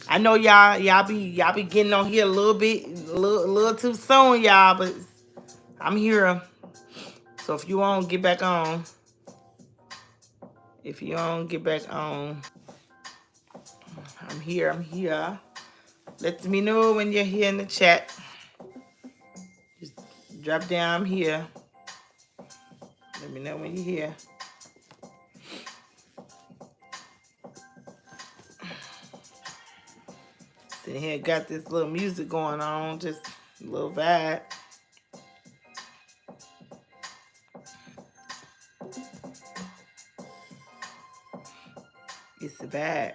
I know y'all be getting on here a little bit, a little too soon, y'all, but I'm here. So if you want to get back on, if you want to get back on, I'm here. I'm here. Let me know when you're here in the chat. Just drop down. I'm here. Let me know when you're here. Sitting here, got this little music going on, just a little vibe. It's the vibe.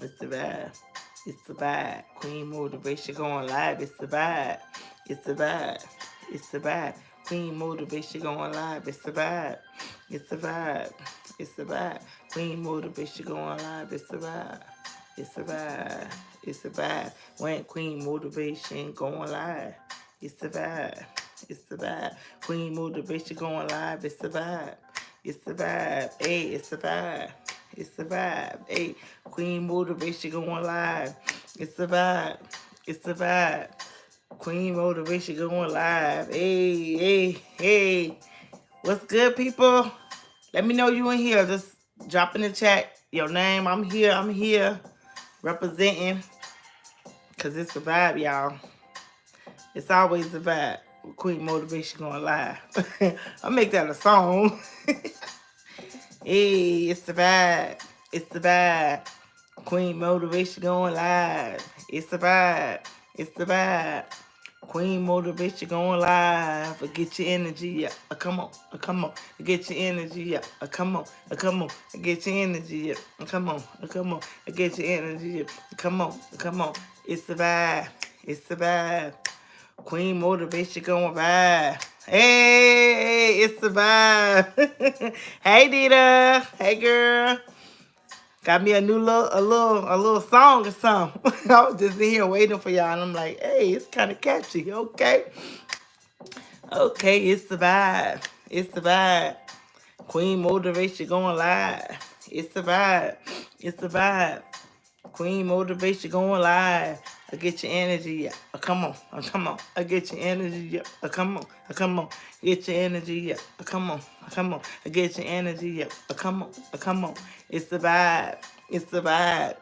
It's the vibe. It's the vibe. Queen Motivation going live. It's the vibe. It's the vibe. It's the vibe. Queen Motivation going live. It's the vibe. It's the vibe. It's the vibe. Queen Motivation going live. It's the vibe. It's the vibe. It's the vibe. When Queen Motivation going live. It's the vibe. It's the vibe. Queen Motivation going live. It's the vibe. It's the vibe. Hey, it's the vibe. It's the vibe. Hey, Queen Motivation going live. It's the vibe. It's the vibe. Queen Motivation going live. Hey, hey, hey. What's good, people? Let me know you in here. Just drop in the chat your name. I'm here. I'm here representing. Because it's the vibe, y'all. It's always the vibe. Queen Motivation going live. I'll make that a song. Hey, it's the vibe. It's the vibe. Queen Motivation going live. It's the vibe. It's the vibe. Queen Motivation going live. Get your energy up. Come on. Come on. Get your energy up. Come on. Come on. Get your energy up. Come on. Come on. Get your energy up. Come on. Come on. It's the vibe. It's the vibe. Queen Motivation going vibe. Hey, it's the vibe. Hey, Dita. Hey, girl. Got me a new little song or something. I was just in here waiting for y'all, and I'm like, hey, it's kind of catchy. Okay, okay, it's the vibe. It's the vibe. Queen Motivation going live. It's the vibe. It's the vibe. Queen Motivation going live. I get your energy up. Come on. Come on. I get your energy up. Come on. Come on. Get your energy up. Come on. Come on. I get your energy up. Come on. Come on. It's the vibe. It's the vibe.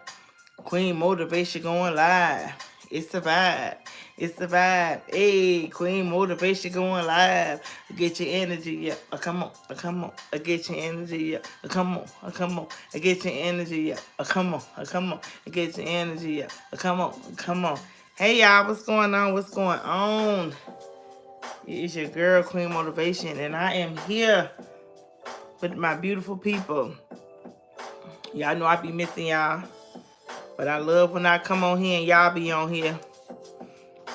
Queen Motivation going live. It's the vibe. It's the vibe. Hey, Queen Motivation going live. Get your energy up. Come on. Come on. Get your energy up. Come on. Come on. Get your energy up. Come on. Come on. Get your energy up. Come on. Come on. Hey, y'all. What's going on? What's going on? It's your girl, Queen Motivation, and I am here with my beautiful people. Y'all know I be missing y'all. But I love when I come on here and y'all be on here.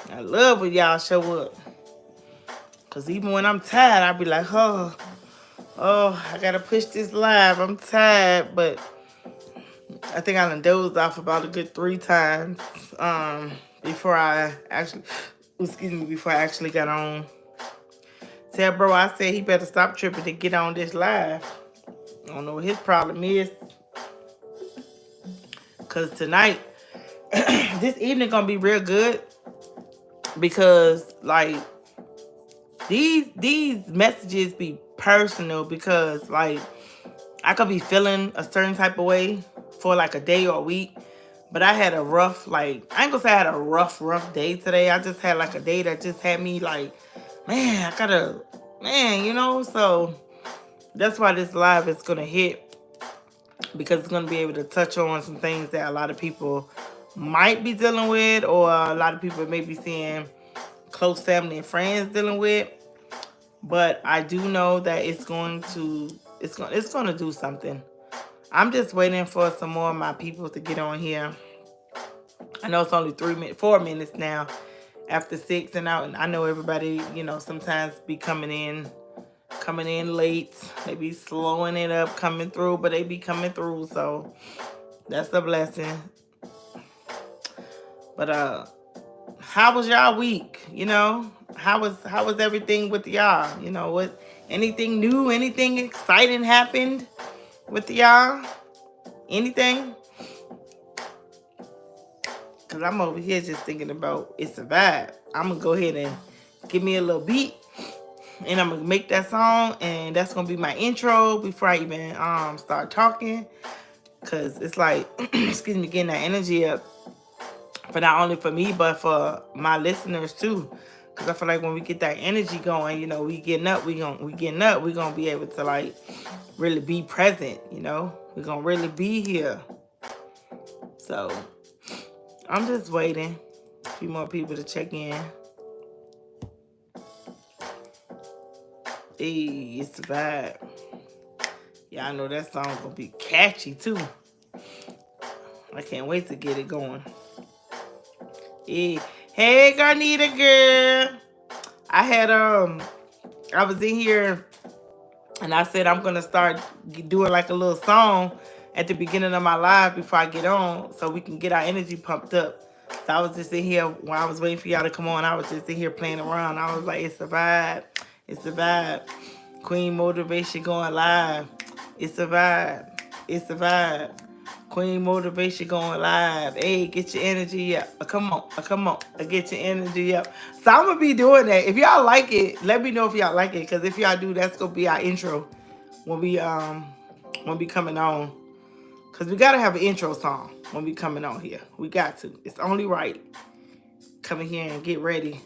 I love when y'all show up. Because even when I'm tired, I be like, oh, I got to push this live. I'm tired. But I think I done dozed off about a good 3 times before I actually got on. Tell bro, I said he better stop tripping to get on this live. I don't know what his problem is. Because tonight, this evening going to be real good. Because, like, these messages be personal because, like, I could be feeling a certain type of way for, like, a day or a week. But I had a rough, like, I ain't gonna say I had a rough day today. I just had, like, a day that just had me, like, man, you know? So that's why this live is gonna hit. Because it's gonna be able to touch on some things that a lot of people might be dealing with, or a lot of people may be seeing close family and friends dealing with. But I do know that it's going to do something. I'm just waiting for some more of my people to get on here. I know it's only 4 minutes now after 6 and out, and I know everybody, you know, sometimes be coming in late. They be slowing it up coming through, but they be coming through, so that's a blessing. But how was y'all week? You know, how was everything with y'all? You know, what anything new, anything exciting happened with y'all? Anything? Cause I'm over here just thinking about it's a vibe. I'm gonna go ahead and give me a little beat, and I'm gonna make that song, and that's gonna be my intro before I even start talking. Cause it's like, excuse me, getting that energy up for not only for me but for my listeners too. Cause I feel like when we get that energy going, you know, we getting up, we gonna be able to like really be present. You know, we're gonna really be here. So I'm just waiting a few more people to check in. Hey, it's the vibe. Yeah, I know that song gonna be catchy too. I can't wait to get it going. Hey, Garnita girl. I was in here and I said I'm gonna start doing like a little song at the beginning of my live before I get on, so we can get our energy pumped up. So I was just in here while I was waiting for y'all to come on. I was just in here playing around. I was like, it's a vibe. It's a vibe. Queen Motivation going live. It's a vibe. It's a vibe. Queen Motivation going live. Hey, get your energy up. Come on. Come on. Get your energy up. So I'm going to be doing that. If y'all like it, let me know if y'all like it. Because if y'all do, that's going to be our intro when we coming on. Because we got to have an intro song when we coming on here. We got to. It's only right. Come in here and get ready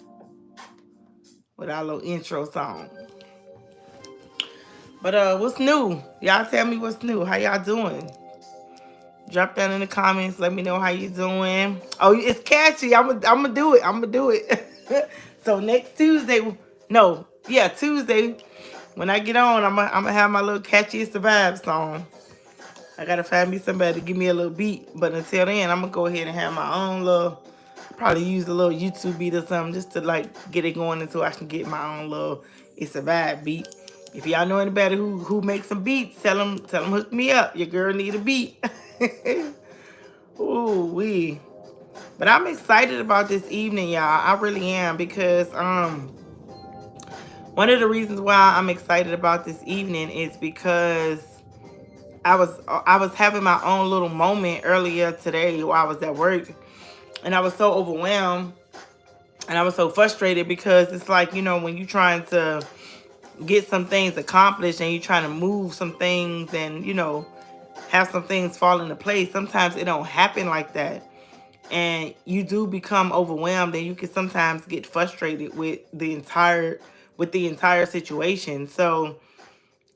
with our little intro song. But what's new? Y'all tell me what's new. How y'all doing? Drop down in the comments. Let me know how you doing. Oh, it's catchy. I'm gonna do it. I'm gonna do it. So next Tuesday, Tuesday, when I get on, I'm gonna have my little catchy It's the Vibe song. I gotta find me somebody to give me a little beat. But until then, I'm gonna go ahead and have my own little, probably use a little YouTube beat or something just to like get it going until I can get my own little It's a Vibe beat. If y'all know anybody who makes some beats, tell them hook me up. Your girl need a beat. Ooh wee. But I'm excited about this evening, y'all. I really am, because one of the reasons why I'm excited about this evening is because I was having my own little moment earlier today while I was at work, and I was so overwhelmed and I was so frustrated because it's like, you know, when you're trying to get some things accomplished and you're trying to move some things and, you know, have some things fall into place, sometimes it don't happen like that. And you do become overwhelmed, and you can sometimes get frustrated with the entire situation. So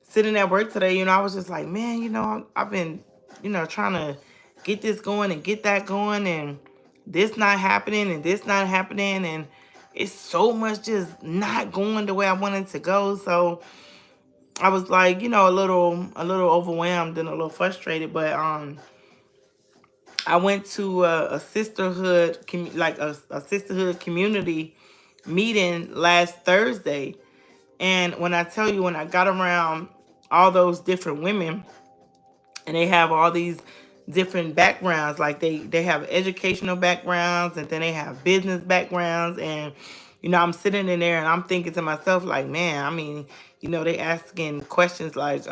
sitting at work today, you know, I was just like, man, you know, I've been, you know, trying to get this going and get that going, and this not happening and this not happening, and it's so much just not going the way I wanted to go. So I was like, you know, a little overwhelmed and a little frustrated. But I went to a sisterhood, like a sisterhood community meeting last Thursday. And when I tell you, when I got around all those different women, and they have all these different backgrounds, like they have educational backgrounds, and then they have business backgrounds. And, you know, I'm sitting in there and I'm thinking to myself, like, man, I mean, you know, they asking questions like,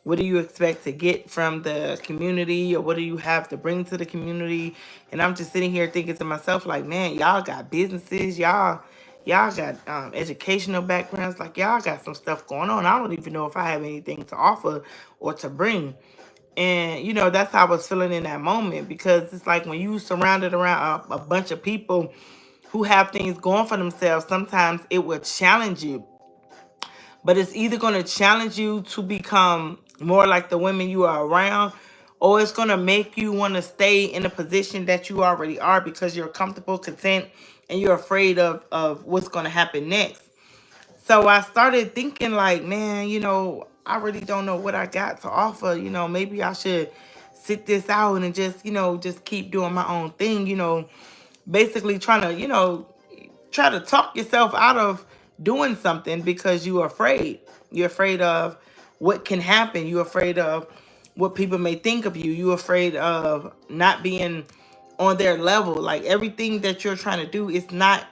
what do you expect to get from the community, or what do you have to bring to the community? And I'm just sitting here thinking to myself, like, man, y'all got businesses, y'all got educational backgrounds, like y'all got some stuff going on. I don't even know if I have anything to offer or to bring. And, you know, that's how I was feeling in that moment, because it's like when you surrounded around a bunch of people who have things going for themselves, sometimes it will challenge you. But it's either going to challenge you to become more like the women you are around, or it's going to make you want to stay in a position that you already are because you're comfortable, content, and you're afraid of what's going to happen next. So I started thinking like, man, you know, I really don't know what I got to offer. You know, maybe I should sit this out and just, you know, just keep doing my own thing, you know, basically trying to, you know, try to talk yourself out of doing something because you're afraid. You're afraid of what can happen. You're afraid of what people may think of you. You're afraid of not being on their level. Like everything that you're trying to do is not,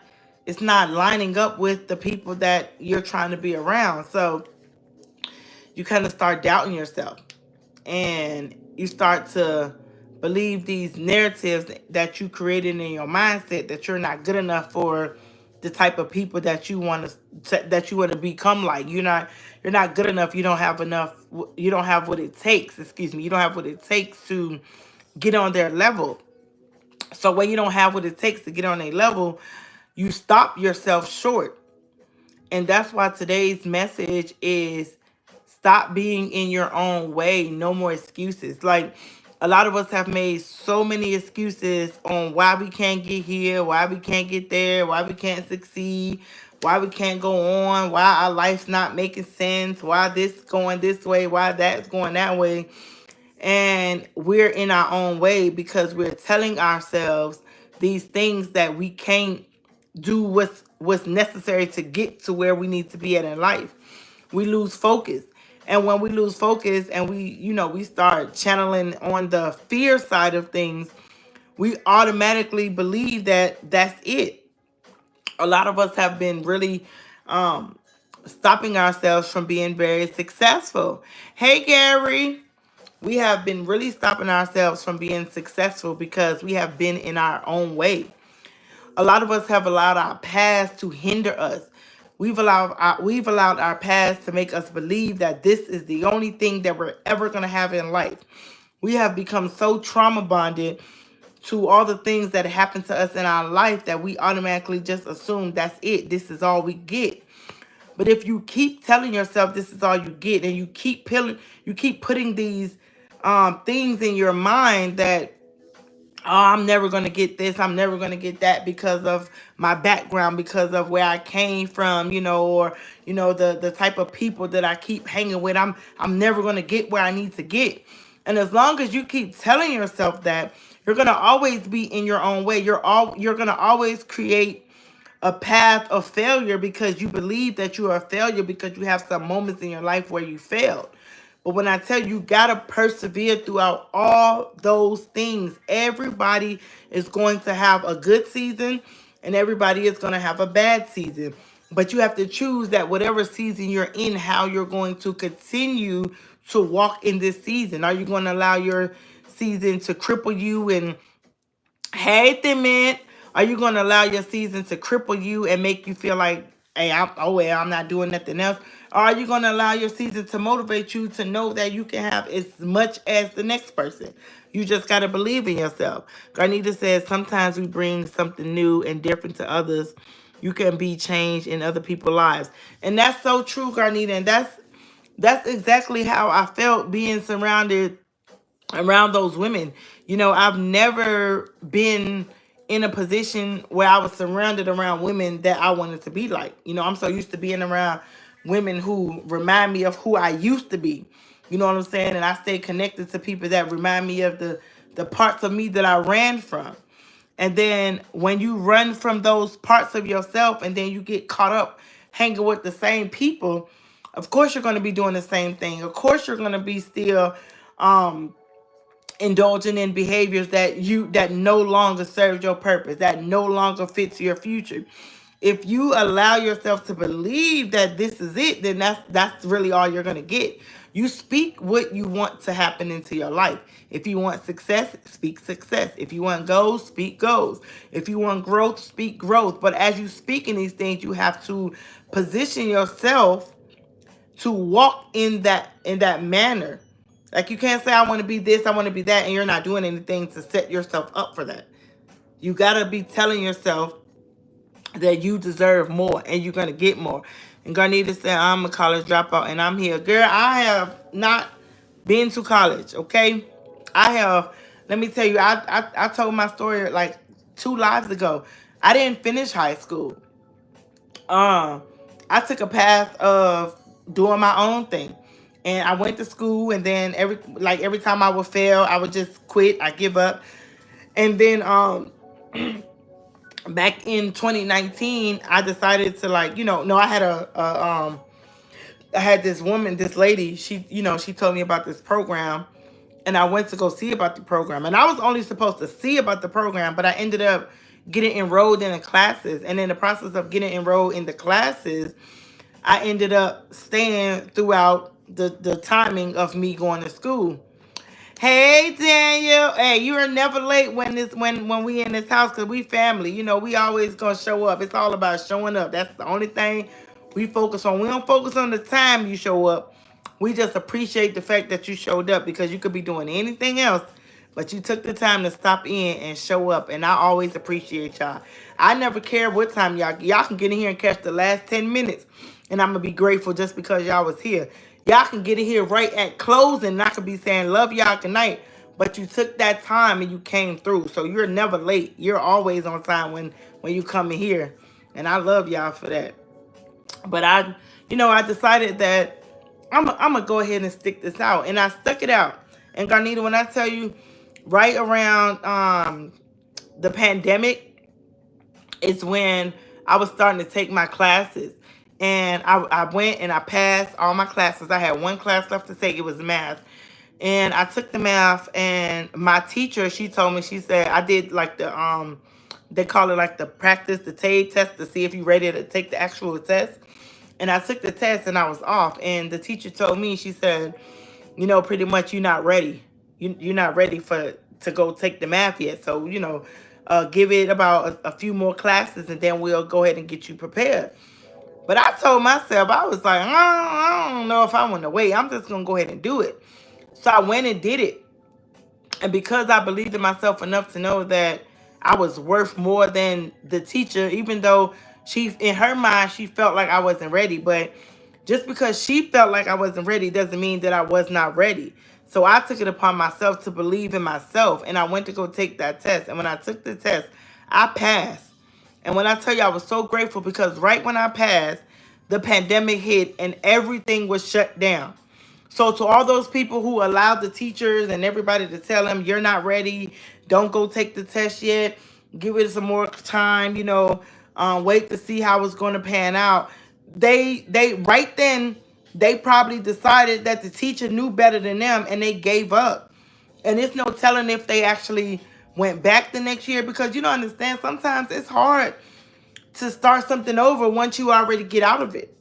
it's not lining up with the people that you're trying to be around. So you kind of start doubting yourself, and you start to believe these narratives that you created in your mindset that you're not good enough for the type of people that you want to become like. You're not good enough. You don't have enough. You don't have what it takes. Excuse me. You don't have what it takes to get on their level. So when you don't have what it takes to get on a level, you stop yourself short. And that's why today's message is stop being in your own way. No more excuses. Like, a lot of us have made so many excuses on why we can't get here, why we can't get there, why we can't succeed, why we can't go on, why our life's not making sense, why this going this way, why that's going that way. And we're in our own way because we're telling ourselves these things that we can't do what's necessary to get to where we need to be at in life. We lose focus. And when we lose focus and we start channeling on the fear side of things, we automatically believe that that's it. A lot of us have been really stopping ourselves from being very successful. Hey, Gary. We have been really stopping ourselves from being successful because we have been in our own way. A lot of us have allowed our past to hinder us. We've allowed our past to make us believe that this is the only thing that we're ever going to have in life. We have become so trauma bonded to all the things that happen to us in our life that we automatically just assume that's it. This is all we get. But if you keep telling yourself this is all you get, and you keep putting these things in your mind that, oh, I'm never going to get this, I'm never going to get that because of my background, because of where I came from, or the type of people that I keep hanging with. I'm never going to get where I need to get. And as long as you keep telling yourself that, you're going to always be in your own way. You're going to always create a path of failure because you believe that you are a failure because you have some moments in your life where you failed. But when I tell you, you gotta persevere throughout all those things. Everybody is going to have a good season and everybody is going to have a bad season. But you have to choose that whatever season you're in, how you're going to continue to walk in this season. Are you going to allow your season to cripple you and hate them, man? Are you going to allow your season to cripple you and make you feel like, hey, I'm not doing nothing else? Or are you going to allow your season to motivate you to know that you can have as much as the next person? You just got to believe in yourself. Garnita says sometimes we bring something new and different to others. You can be changed in other people's lives. And that's so true, Garnita. And that's exactly how I felt being surrounded around those women. I've never been in a position where I was surrounded around women that I wanted to be like. I'm so used to being around women who remind me of who I used to be. You know what I'm saying? And I stay connected to people that remind me of the parts of me that I ran from. And then when you run from those parts of yourself and then you get caught up hanging with the same people, of course you're going to be doing the same thing. Of course you're going to be still indulging in behaviors that no longer serves your purpose, that no longer fits your future. If you allow yourself to believe that this is it, then that's really all you're gonna get. You speak what you want to happen into your life. If you want success, speak success. If you want goals, speak goals. If you want growth, speak growth. But as you speak in these things, you have to position yourself to walk in that manner. Like, you can't say I want to be this, I want to be that, and you're not doing anything to set yourself up for that. You gotta be telling yourself that you deserve more and you're gonna get more. And Garnita said, I'm a college dropout and I'm here. Girl, I have not been to college, okay? I have, let me tell you, I told my story like 2 lives ago. I didn't finish high school. I took a path of doing my own thing. And I went to school, and then every time I would fail, I would just quit. I give up. And then back in 2019, I decided to, no, I had this woman, this lady, she told me about this program, and I went to go see about the program. And I was only supposed to see about the program, but I ended up getting enrolled in the classes. And in the process of getting enrolled in the classes, I ended up staying throughout the timing of me going to school. Hey Daniel, hey, you are never late when we in this house because we family. You know, we always gonna show up. It's all about showing up. That's the only thing we focus on. We don't focus on the time you show up. We just appreciate the fact that you showed up because you could be doing anything else, but you took the time to stop in and show up. And I always appreciate y'all. I never care what time y'all can get in here and catch the last 10 minutes, and I'm gonna be grateful just because y'all was here. Y'all can get in here right at closing, and I could be saying love y'all good night, but you took that time and you came through. So you're never late. You're always on time when you come in here, and I love y'all for that. But I decided that I'm gonna go ahead and stick this out, and I stuck it out. And Garnita, when I tell you, right around the pandemic is when I was starting to take my classes. And I went and I passed all my classes. I had one class left to take. It was math. And I took the math, and my teacher, she told me, she said, I did like they call it like the practice, the TABE test to see if you ready to take the actual test. And I took the test and I was off. And the teacher told me, she said, pretty much you're not ready. You're not ready to go take the math yet. So, give it about a few more classes and then we'll go ahead and get you prepared. But I told myself, I was like, I don't know if I want to wait. I'm just going to go ahead and do it. So I went and did it. And because I believed in myself enough to know that I was worth more than the teacher, even though in her mind, she felt like I wasn't ready. But just because she felt like I wasn't ready doesn't mean that I was not ready. So I took it upon myself to believe in myself. And I went to go take that test. And when I took the test, I passed. And when I tell you I was so grateful because right when I passed, the pandemic hit and everything was shut down. So to all those people who allowed the teachers and everybody to tell them you're not ready, don't go take the test yet, give it some more time, wait to see how it's going to pan out. They right then they probably decided that the teacher knew better than them and they gave up. And it's no telling if they actually went back the next year because you don't understand. Sometimes it's hard to start something over once you already get out of it.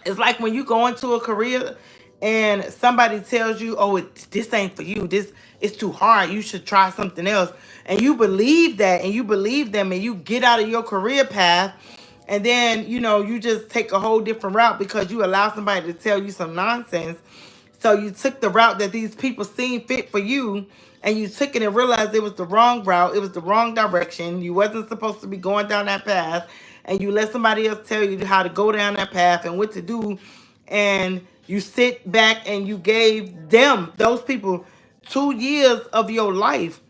It's like when you go into a career and somebody tells you, "Oh, this ain't for you. This is too hard. You should try something else." And you believe that, and you believe them, and you get out of your career path, and then you just take a whole different route because you allow somebody to tell you some nonsense. So you took the route that these people seen fit for you, and you took it and realized it was the wrong route. It was the wrong direction. You wasn't supposed to be going down that path, and you let somebody else tell you how to go down that path and what to do, and you sit back and you gave those people 2 years of your life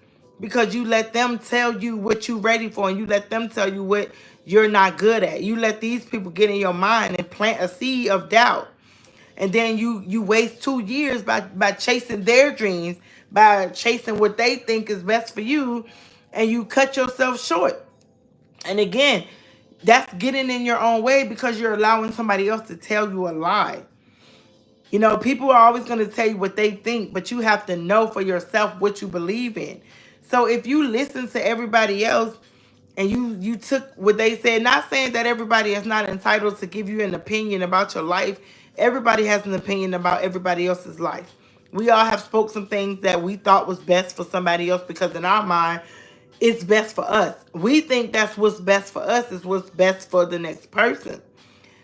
because you let them tell you what you're ready for and you let them tell you what you're not good at. You let these people get in your mind and plant a seed of doubt. And then you waste 2 years by chasing their dreams, by chasing what they think is best for you, and you cut yourself short. And again, that's getting in your own way because you're allowing somebody else to tell you a lie. People are always going to tell you what they think, but you have to know for yourself what you believe in. So if you listen to everybody else and you took what they said, not saying that everybody is not entitled to give you an opinion about your life. Everybody has an opinion about everybody else's life. We all have spoke some things that we thought was best for somebody else because in our mind, it's best for us. We think that's what's best for us is what's best for the next person.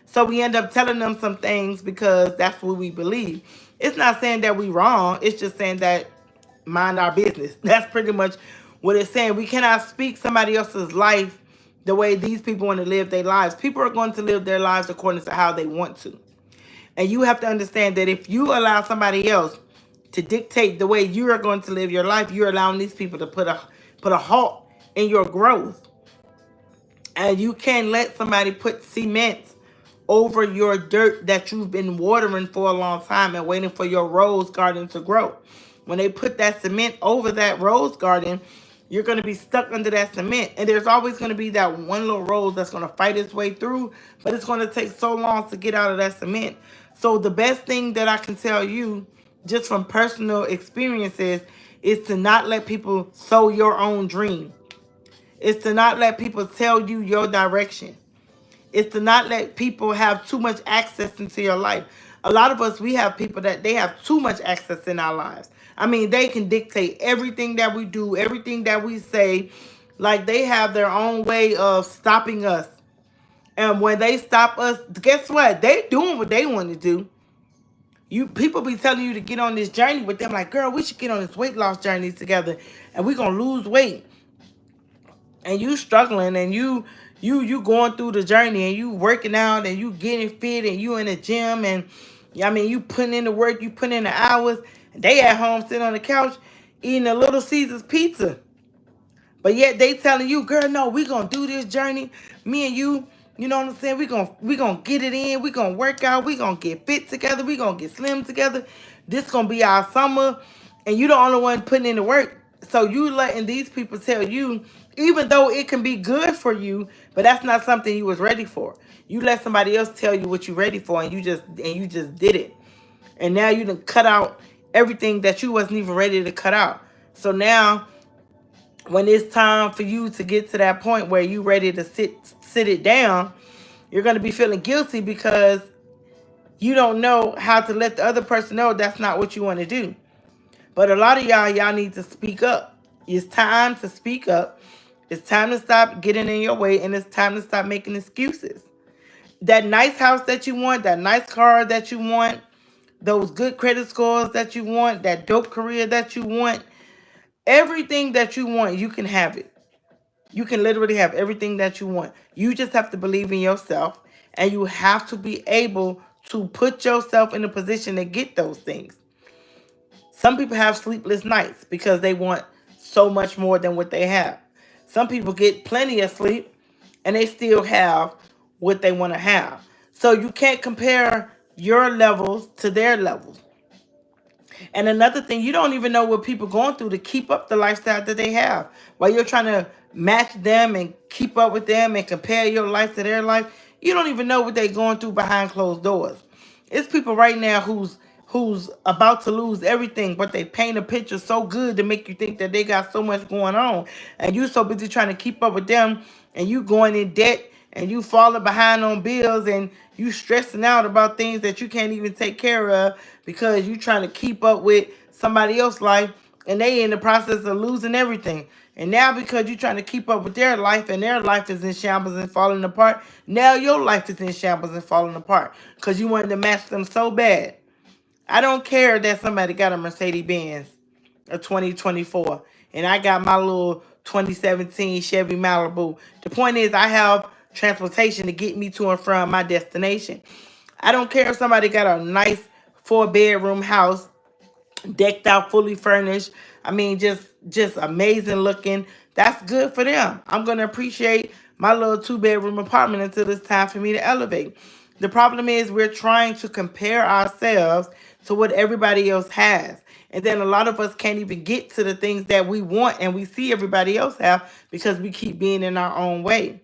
So we end up telling them some things because that's what we believe. It's not saying that we wrong. It's just saying that mind our business. That's pretty much what it's saying. We cannot speak somebody else's life the way these people want to live their lives. People are going to live their lives according to how they want to. And you have to understand that if you allow somebody else to dictate the way you are going to live your life, you're allowing these people to put a halt in your growth. And you can't let somebody put cement over your dirt that you've been watering for a long time and waiting for your rose garden to grow. When they put that cement over that rose garden, you're going to be stuck under that cement. And there's always going to be that one little rose that's going to fight its way through, but it's going to take so long to get out of that cement. So the best thing that I can tell you, just from personal experiences, is to not let people sow your own dream. It's to not let people tell you your direction. It's to not let people have too much access into your life. A lot of us, we have people that they have too much access in our lives. I mean, they can dictate everything that we do, everything that we say. Like, they have their own way of stopping us. And when they stop us, guess what? They doing what they want to do. You people be telling you to get on this journey with them, like, girl, we should get on this weight loss journey together, and we gonna lose weight. And you struggling, and you going through the journey, and you working out, and you getting fit, and you in the gym, and I mean, you putting in the work, you putting in the hours. And they at home sitting on the couch eating a Little Caesars pizza. But yet they telling you, girl, no, we gonna do this journey. Me and you know what I'm saying? We gonna get it in. We gonna work out. We gonna get fit together. We gonna get slim together. This gonna be our summer, and you the only one putting in the work. So you letting these people tell you, even though it can be good for you, but that's not something you was ready for. You let somebody else tell you what you ready for, and you just did it. And now you done cut out everything that you wasn't even ready to cut out. So now when it's time for you to get to that point where you ready to sit it down, you're going to be feeling guilty because you don't know how to let the other person know that's not what you want to do. But a lot of y'all need to speak up. It's time to speak up. It's time to stop getting in your way, and it's time to stop making excuses. That nice house that you want, that nice car that you want, those good credit scores that you want, that dope career that you want, everything that you want, you can have it. You can literally have everything that you want. You just have to believe in yourself, and you have to be able to put yourself in a position to get those things. Some people have sleepless nights because they want so much more than what they have. Some people get plenty of sleep and they still have what they want to have. So you can't compare your levels to their levels. And another thing, you don't even know what people going through to keep up the lifestyle that they have. While you're trying to match them and keep up with them and compare your life to their life, you don't even know what they're going through behind closed doors. It's people right now who's about to lose everything, but they paint a picture so good to make you think that they got so much going on. And you so busy trying to keep up with them, and you going in debt, and you falling behind on bills, and you stressing out about things that you can't even take care of because you trying to keep up with somebody else's life, and they in the process of losing everything. And now because you're trying to keep up with their life, and their life is in shambles and falling apart, now your life is in shambles and falling apart because you wanted to match them so bad. I don't care that somebody got a Mercedes Benz, a 2024, and I got my little 2017 Chevy Malibu. The point is, I have transportation to get me to and from my destination. I don't care if somebody got a nice 4-bedroom house, decked out, fully furnished. I mean, just amazing looking. That's good for them. I'm gonna appreciate my little 2-bedroom apartment until it's time for me to elevate. The problem is we're trying to compare ourselves to what everybody else has. And then a lot of us can't even get to the things that we want and we see everybody else have because we keep being in our own way.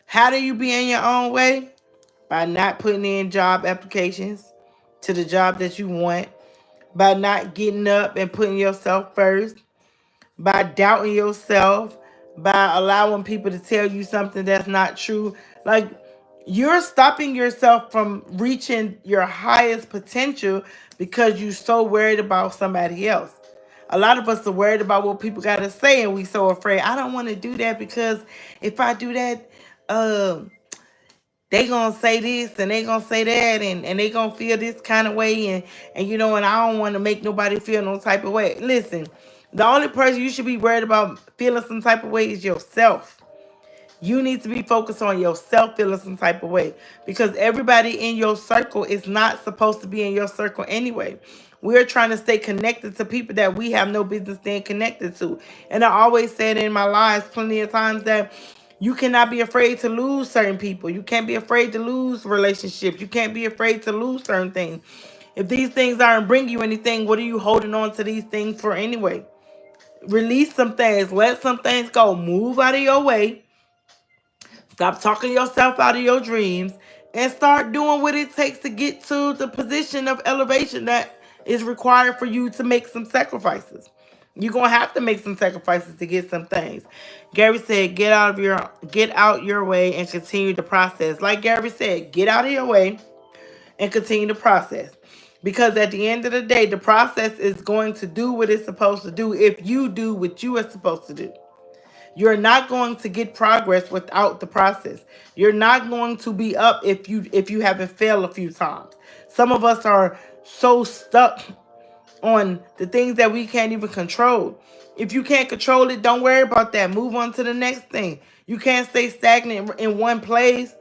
How do you be in your own way? By not putting in job applications to the job that you want, by not getting up and putting yourself first, by doubting yourself, by allowing people to tell you something that's not true. Like, you're stopping yourself from reaching your highest potential because you're so worried about somebody else. A lot of us are worried about what people got to say, and we so afraid. I don't want to do that because if I do that, they gonna say this and they gonna say that, and they gonna feel this kind of way, and and I don't want to make nobody feel no type of way. Listen, the only person you should be worried about feeling some type of way is yourself. You need to be focused on yourself feeling some type of way because everybody in your circle is not supposed to be in your circle anyway. We're trying to stay connected to people that we have no business staying connected to. And I always said in my lives plenty of times that you cannot be afraid to lose certain people. You can't be afraid to lose relationships. You can't be afraid to lose certain things. If these things aren't bringing you anything, what are you holding on to these things for anyway? Release some things. Let some things go. Move out of your way. Stop talking yourself out of your dreams and start doing what it takes to get to the position of elevation that is required for you to make some sacrifices. You're gonna have to make some sacrifices to get some things. Gary said, get out your way and continue the process. Like Gary said, get out of your way and continue the process. Because at the end of the day, the process is going to do what it's supposed to do if you do what you are supposed to do. You're not going to get progress without the process. You're not going to be up if you haven't failed a few times. Some of us are so stuck on the things that we can't even control. If you can't control it, don't worry about that. Move on to the next thing. You can't stay stagnant in one place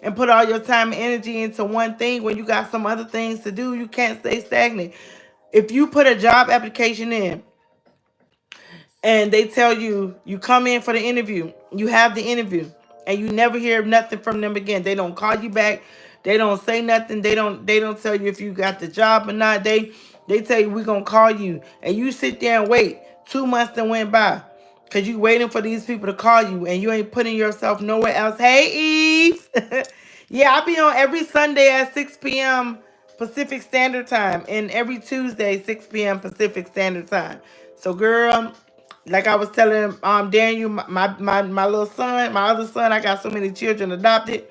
and put all your time and energy into one thing when you got some other things to do. You can't stay stagnant. If you put a job application in and they tell you you come in for the interview, you have the interview, and you never hear nothing from them again. They don't call you back. They don't say nothing. They don't tell you if you got the job or not. They tell you we're gonna call you, and you sit there and wait. 2 months that went by because you waiting for these people to call you, and you ain't putting yourself nowhere else. Hey, Eve. Yeah, I be on every Sunday at 6 p.m. Pacific Standard Time, and every Tuesday 6 p.m. Pacific Standard Time. So, girl, like I was telling Daniel, my little son, my other son, I got so many children adopted.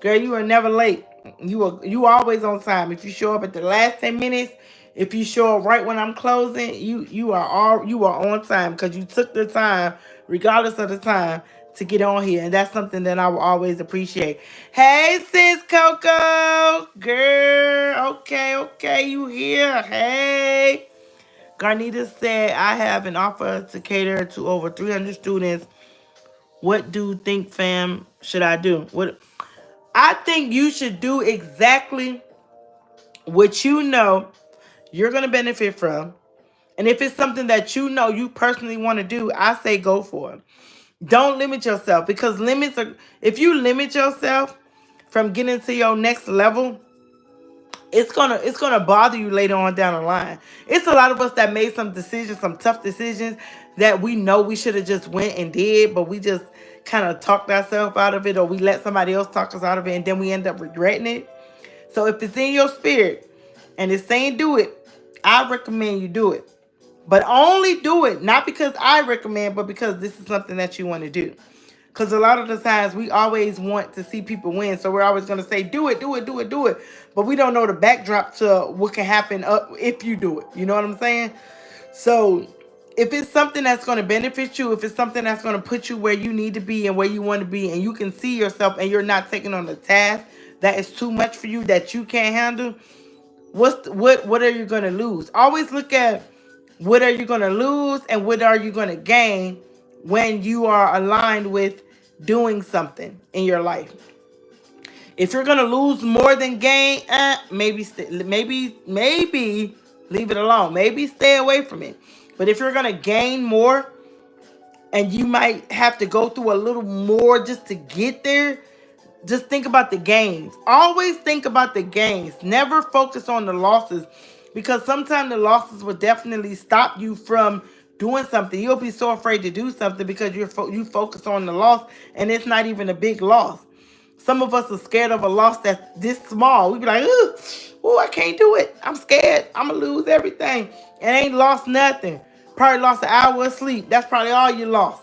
Girl, you are never late. You always on time. If you show up at the last 10 minutes, if you show up right when I'm closing, you are on time because you took the time, regardless of the time, to get on here. And that's something that I will always appreciate. Hey, sis Coco. Girl, okay, you here. Hey. Garnita said, I have an offer to cater to over 300 students. What do you think, fam, should I do? I think you should do exactly what you know you're going to benefit from. And if it's something that you know you personally want to do, I say go for it. Don't limit yourself, because if you limit yourself from getting to your next level, it's gonna bother you later on down the line. It's a lot of us that made some tough decisions that we know we should have just went and did, but we just kind of talked ourselves out of it, or we let somebody else talk us out of it, and then we end up regretting it. So if it's in your spirit and it's saying do it, I recommend you do it. But only do it, not because I recommend, but because this is something that you want to do. Because a lot of the times we always want to see people win. So we're always going to say, do it, do it, do it, do it. But we don't know the backdrop to what can happen if you do it. You know what I'm saying? So if it's something that's going to benefit you, if it's something that's going to put you where you need to be and where you want to be, and you can see yourself and you're not taking on a task that is too much for you, that you can't handle, what are you going to lose? Always look at what are you going to lose and what are you going to gain when you are aligned with doing something in your life. If you're going to lose more than gain, maybe leave it alone. Maybe stay away from it. But if you're going to gain more and you might have to go through a little more just to get there, just think about the gains. Always think about the gains. Never focus on the losses, because sometimes the losses will definitely stop you from doing something. You'll be so afraid to do something because you focus on the loss, and it's not even a big loss. Some of us are scared of a loss that's this small. We be like, ooh, I can't do it. I'm scared. I'm going to lose everything. And ain't lost nothing. Probably lost an hour of sleep. That's probably all you lost.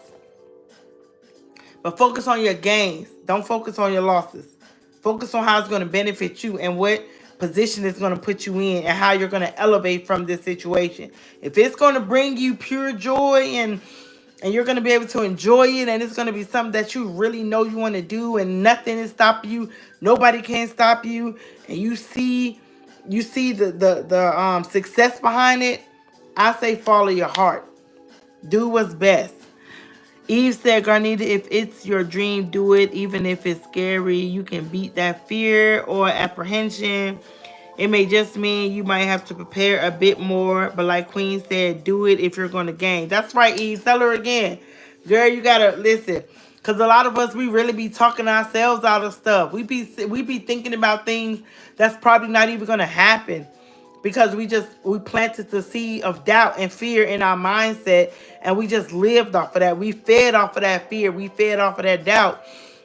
But focus on your gains. Don't focus on your losses. Focus on how it's going to benefit you and what position it's going to put you in and how you're going to elevate from this situation. If it's going to bring you pure joy and you're going to be able to enjoy it, and it's going to be something that you really know you want to do and nothing is stopping you, nobody can stop you, and you see the success behind it, I say follow your heart. Do what's best. Eve said, Garnita, if it's your dream, do it. Even if it's scary, you can beat that fear or apprehension. It may just mean you might have to prepare a bit more. But like Queen said, do it if you're going to gain. That's right, Eve. Tell her again. Girl, you got to listen. Because a lot of us, we really be talking ourselves out of stuff. We be thinking about things that's probably not even going to happen. Because we planted the seed of doubt and fear in our mindset, and we just lived off of that. We fed off of that fear. We fed off of that doubt.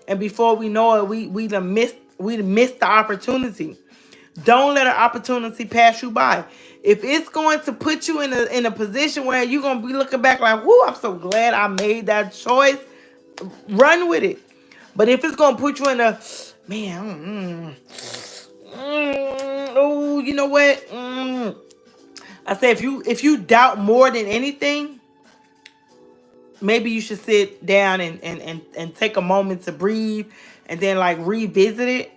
And before we know it, we missed the opportunity. Don't let an opportunity pass you by. If it's going to put you in a position where you're going to be looking back like, whoo, I'm so glad I made that choice, run with it. But if it's going to put you in a, man, ooh, you know what? I say if you doubt more than anything, maybe you should sit down and take a moment to breathe and then like revisit it.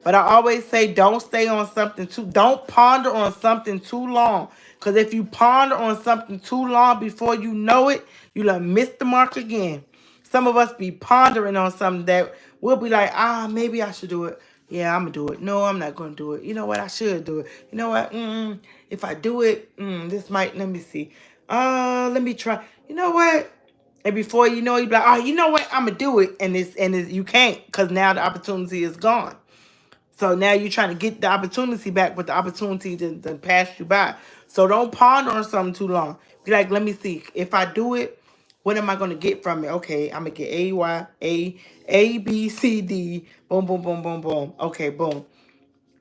But I always say don't stay on something don't ponder on something too long. Because if you ponder on something too long, before you know it, you'll have missed the mark again. Some of us be pondering on something that we'll be like, maybe I should do it. Yeah, I'm going to do it. No, I'm not going to do it. You know what? I should do it. You know what? If I do it, this might, let me see. Let me try. You know what? And before you know it, you be like, oh, you know what? I'm going to do it. And you can't, because now the opportunity is gone. So now you're trying to get the opportunity back, but the opportunity to pass you by. So don't ponder on something too long. Be like, let me see. If I do it, what am I going to get from it? Okay, I'm going to get A, B, C, D. Boom, boom, boom, boom, boom. Okay, boom.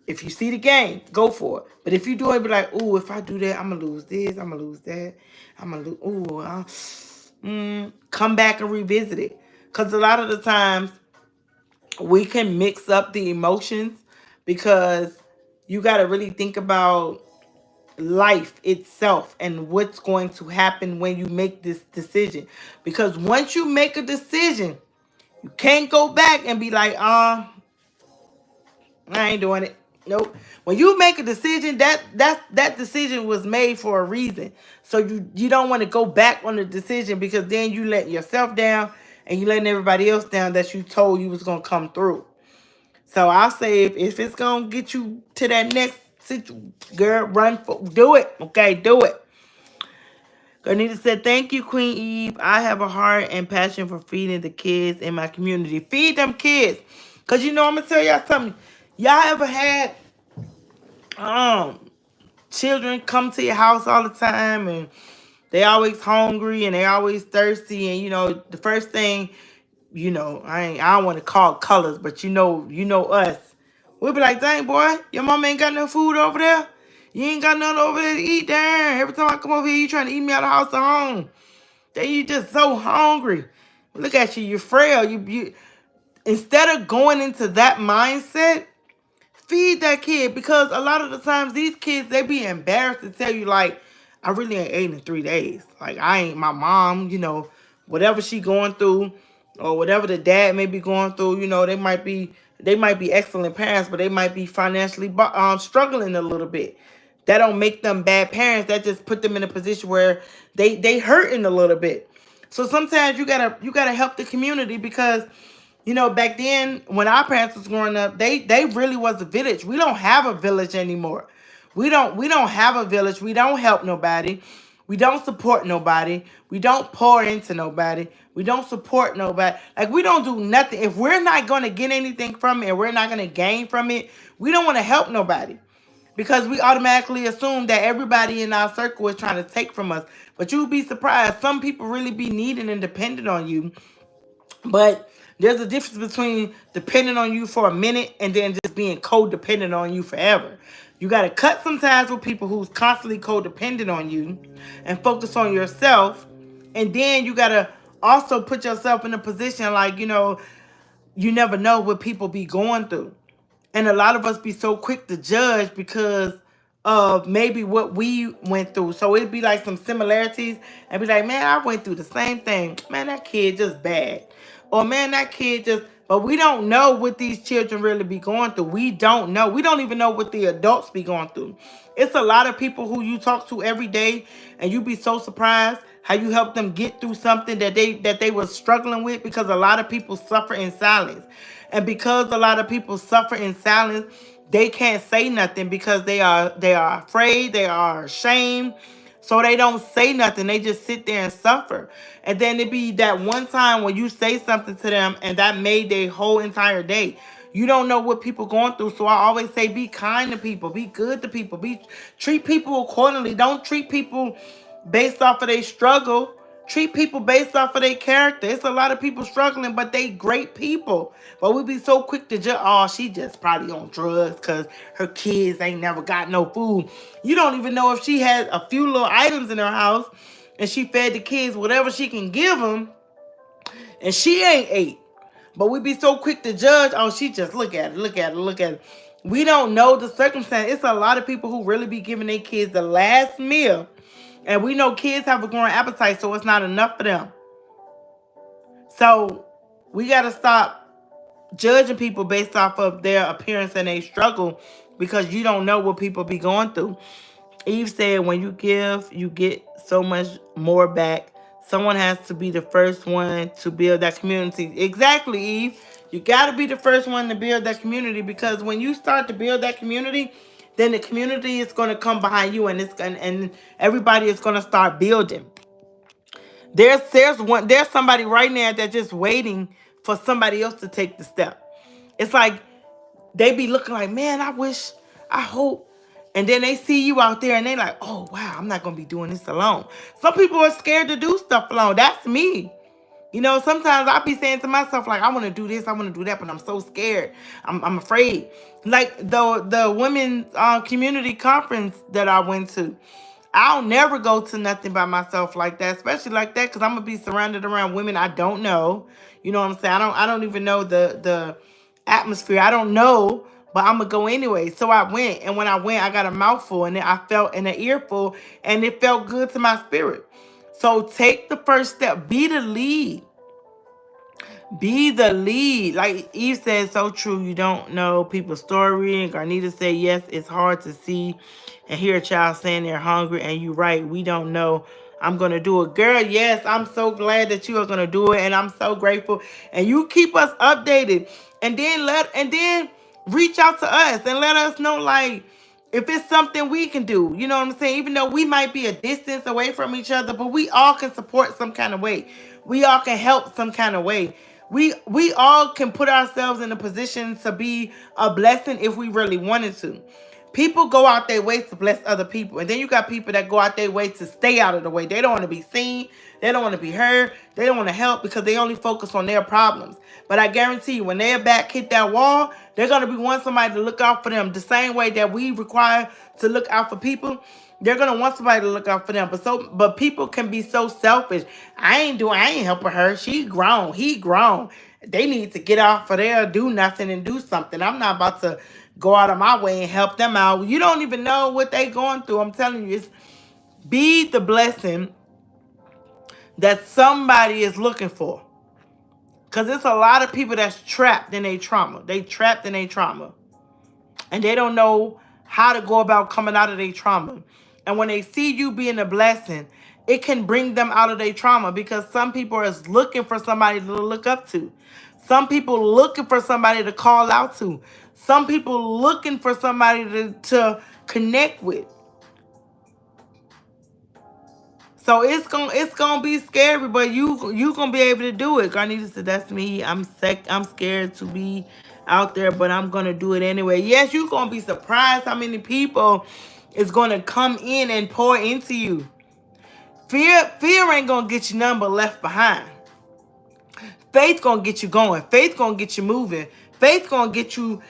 If you see the game, go for it. But if you do it, be like, ooh, if I do that, I'm going to lose this. I'm going to lose that. I'm going to lose, come back and revisit it. Because a lot of the times, we can mix up the emotions because you got to really think about life itself and what's going to happen when you make this decision. Because once you make a decision, you can't go back and be like, I ain't doing it. Nope. When you make a decision, that decision was made for a reason. So you don't want to go back on the decision, because then you let yourself down and you letting everybody else down that you told you was going to come through. So I'll say if it's going to get you to that next situation, girl, do it. Okay, do it. Granita said, thank you, Queen Eve. I have a heart and passion for feeding the kids in my community. Feed them kids. Because, I'm going to tell y'all something. Y'all ever had children come to your house all the time and they always hungry and they always thirsty, and, the first thing, I don't want to call colors, but you know us. We'll be like, dang, boy, your mama ain't got no food over there. You ain't got nothing over there to eat. Darn, every time I come over here, you trying to eat me out of house or home. Then you just so hungry. Look at you, you're frail. You instead of going into that mindset, feed that kid, because a lot of the times these kids, they be embarrassed to tell you, like, I really ain't ate in 3 days. Like, I ain't, my mom, whatever she going through, or whatever the dad may be going through, they might be excellent parents, but they might be financially struggling a little bit. That don't make them bad parents. That just put them in a position where they hurting a little bit. So sometimes you gotta help the community, because back then when our parents was growing up, they really was a village. We don't have a village anymore. We don't have a village. We don't help nobody. We don't support nobody. We don't pour into nobody. We don't support nobody. Like, we don't do nothing. If we're not going to get anything from it and we're not going to gain from it, we don't want to help nobody, because we automatically assume that everybody in our circle is trying to take from us. But you'll be surprised. Some people really be needing and dependent on you. But there's a difference between depending on you for a minute and then just being codependent on you forever. You got to cut some ties with people who's constantly codependent on you and focus on yourself. And then you got to also put yourself in a position like, you never know what people be going through. And a lot of us be so quick to judge because of maybe what we went through. So it'd be like some similarities and be like, man, I went through the same thing. Man, that kid just bad. Or man, that kid just... But we don't know what these children really be going through. We don't know. We don't even know what the adults be going through. It's a lot of people who you talk to every day, and you be so surprised how you help them get through something that they were struggling with, because a lot of people suffer in silence. And because a lot of people suffer in silence, they can't say nothing because they are afraid, they are ashamed. So they don't say nothing. They just sit there and suffer. And then it be that one time when you say something to them and that made their whole entire day. You don't know what people going through. So I always say, be kind to people. Be good to people. Treat people accordingly. Don't treat people based off of their struggle. Treat people based off of their character. It's a lot of people struggling, but they great people. But we be so quick to judge, oh, she just probably on drugs because her kids ain't never got no food. You don't even know if she had a few little items in her house and she fed the kids whatever she can give them and she ain't ate. But we be so quick to judge, oh, she just look at it. We don't know the circumstance. It's a lot of people who really be giving their kids the last meal. And we know kids have a growing appetite, so it's not enough for them. So we got to stop judging people based off of their appearance and their struggle, because you don't know what people be going through. Eve said, when you give, you get so much more back. Someone has to be the first one to build that community. Exactly, Eve. You got to be the first one to build that community, because when you start to build that community, then the community is going to come behind you, and and everybody is going to start building. There's somebody right now that's just waiting for somebody else to take the step. It's like they be looking like, man, I wish, I hope. And then they see you out there and they like, oh, wow, I'm not going to be doing this alone. Some people are scared to do stuff alone. That's me. You know, sometimes I be saying to myself, like, I want to do this, I want to do that, but I'm so scared. I'm afraid. Like the women's community conference that I went to, I'll never go to nothing by myself like that, especially like that, because I'm gonna be surrounded around women I don't know. You know what I'm saying? I don't even know the atmosphere. I don't know, but I'm gonna go anyway. So I went, and when I went, I got a mouthful, and then I felt in an earful, and it felt good to my spirit. So take the first step. Be the lead. Be the lead. Like Eve said, so true. You don't know people's story. And Garnita said, yes, it's hard to see and hear a child saying they're hungry. And you're right. We don't know. I'm going to do it. Girl, yes, I'm so glad that you are going to do it. And I'm so grateful. And you keep us updated. And then reach out to us and let us know, like, if it's something we can do. You know what I'm saying? Even though we might be a distance away from each other, but we all can support some kind of way. We all can help some kind of way. We all can put ourselves in a position to be a blessing if we really wanted to. People go out their way to bless other people. And then you got people that go out their way to stay out of the way. They don't want to be seen. They don't want to be heard. They don't want to help because they only focus on their problems. But I guarantee you, when their back hit that wall, they're going to be wanting somebody to look out for them. The same way that we require to look out for people, they're going to want somebody to look out for them. But people can be so selfish. I ain't helping her. She grown. He grown. They need to get off of there, do nothing, and do something. I'm not about to go out of my way and help them out. You don't even know what they going through. I'm telling you, it's be the blessing that somebody is looking for. Because there's a lot of people that's trapped in their trauma. They trapped in their trauma. And they don't know how to go about coming out of their trauma. And when they see you being a blessing, it can bring them out of their trauma, because some people are looking for somebody to look up to. Some people looking for somebody to call out to. Some people looking for somebody to connect with. So it's gonna be scary, but you gonna be able to do it. Garnita said, that's me. I'm scared to be out there, but I'm gonna do it anyway. Yes, you're gonna be surprised how many people is gonna come in and pour into you. Fear ain't gonna get you none but left behind. Faith gonna get you going. Faith gonna get you moving. Faith gonna get you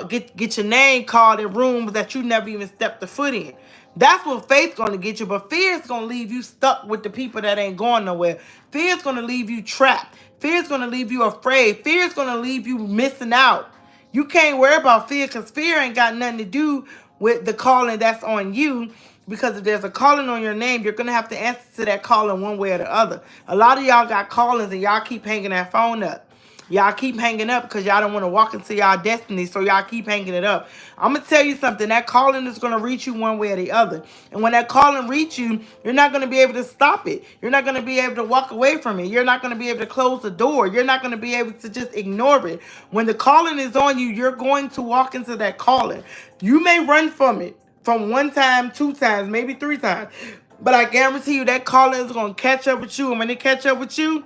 get your name called in rooms that you never even stepped a foot in. That's what faith's gonna get you. But fear is gonna leave you stuck with the people that ain't going nowhere. Fear is gonna leave you trapped. Fear is gonna leave you afraid. Fear is gonna leave you missing out. You can't worry about fear, because fear ain't got nothing to do with the calling that's on you. Because if there's a calling on your name, you're going to have to answer to that calling one way or the other. A lot of y'all got callings and y'all keep hanging that phone up. Y'all keep hanging up because y'all don't want to walk into y'all destiny, so y'all keep hanging it up. I'm going to tell you something. That calling is going to reach you one way or the other. And when that calling reach you, you're not going to be able to stop it. You're not going to be able to walk away from it. You're not going to be able to close the door. You're not going to be able to just ignore it. When the calling is on you, you're going to walk into that calling. You may run from it from one time, 2 times, maybe 3 times. But I guarantee you that calling is going to catch up with you. And when it catch up with you,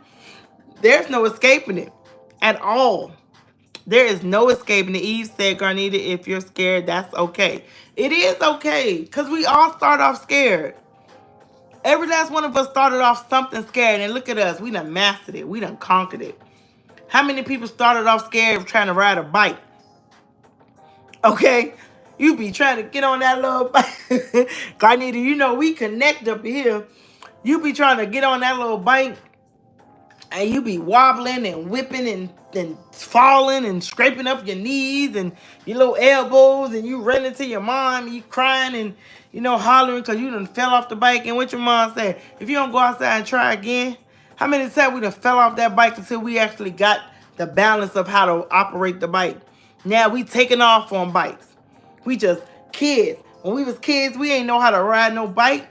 there's no escaping it at all. There is no escaping it. Eve said, Garnita, if you're scared, that's okay. It is okay, because we all start off scared. Every last one of us started off something scared. And look at us. We done mastered it. We done conquered it. How many people started off scared of trying to ride a bike? Okay? You be trying to get on that little bike. Garnita, you know we connect up here. You be trying to get on that little bike. and you be wobbling and whipping and falling and scraping up your knees and your little elbows, and you running to your mom, and you crying and hollering because you done fell off the bike. And what your mom said, if you don't go outside and try again, how many times we done fell off that bike until we actually got the balance of how to operate the bike? Now we taking off on bikes. We just kids. When we was kids, we ain't know how to ride no bike.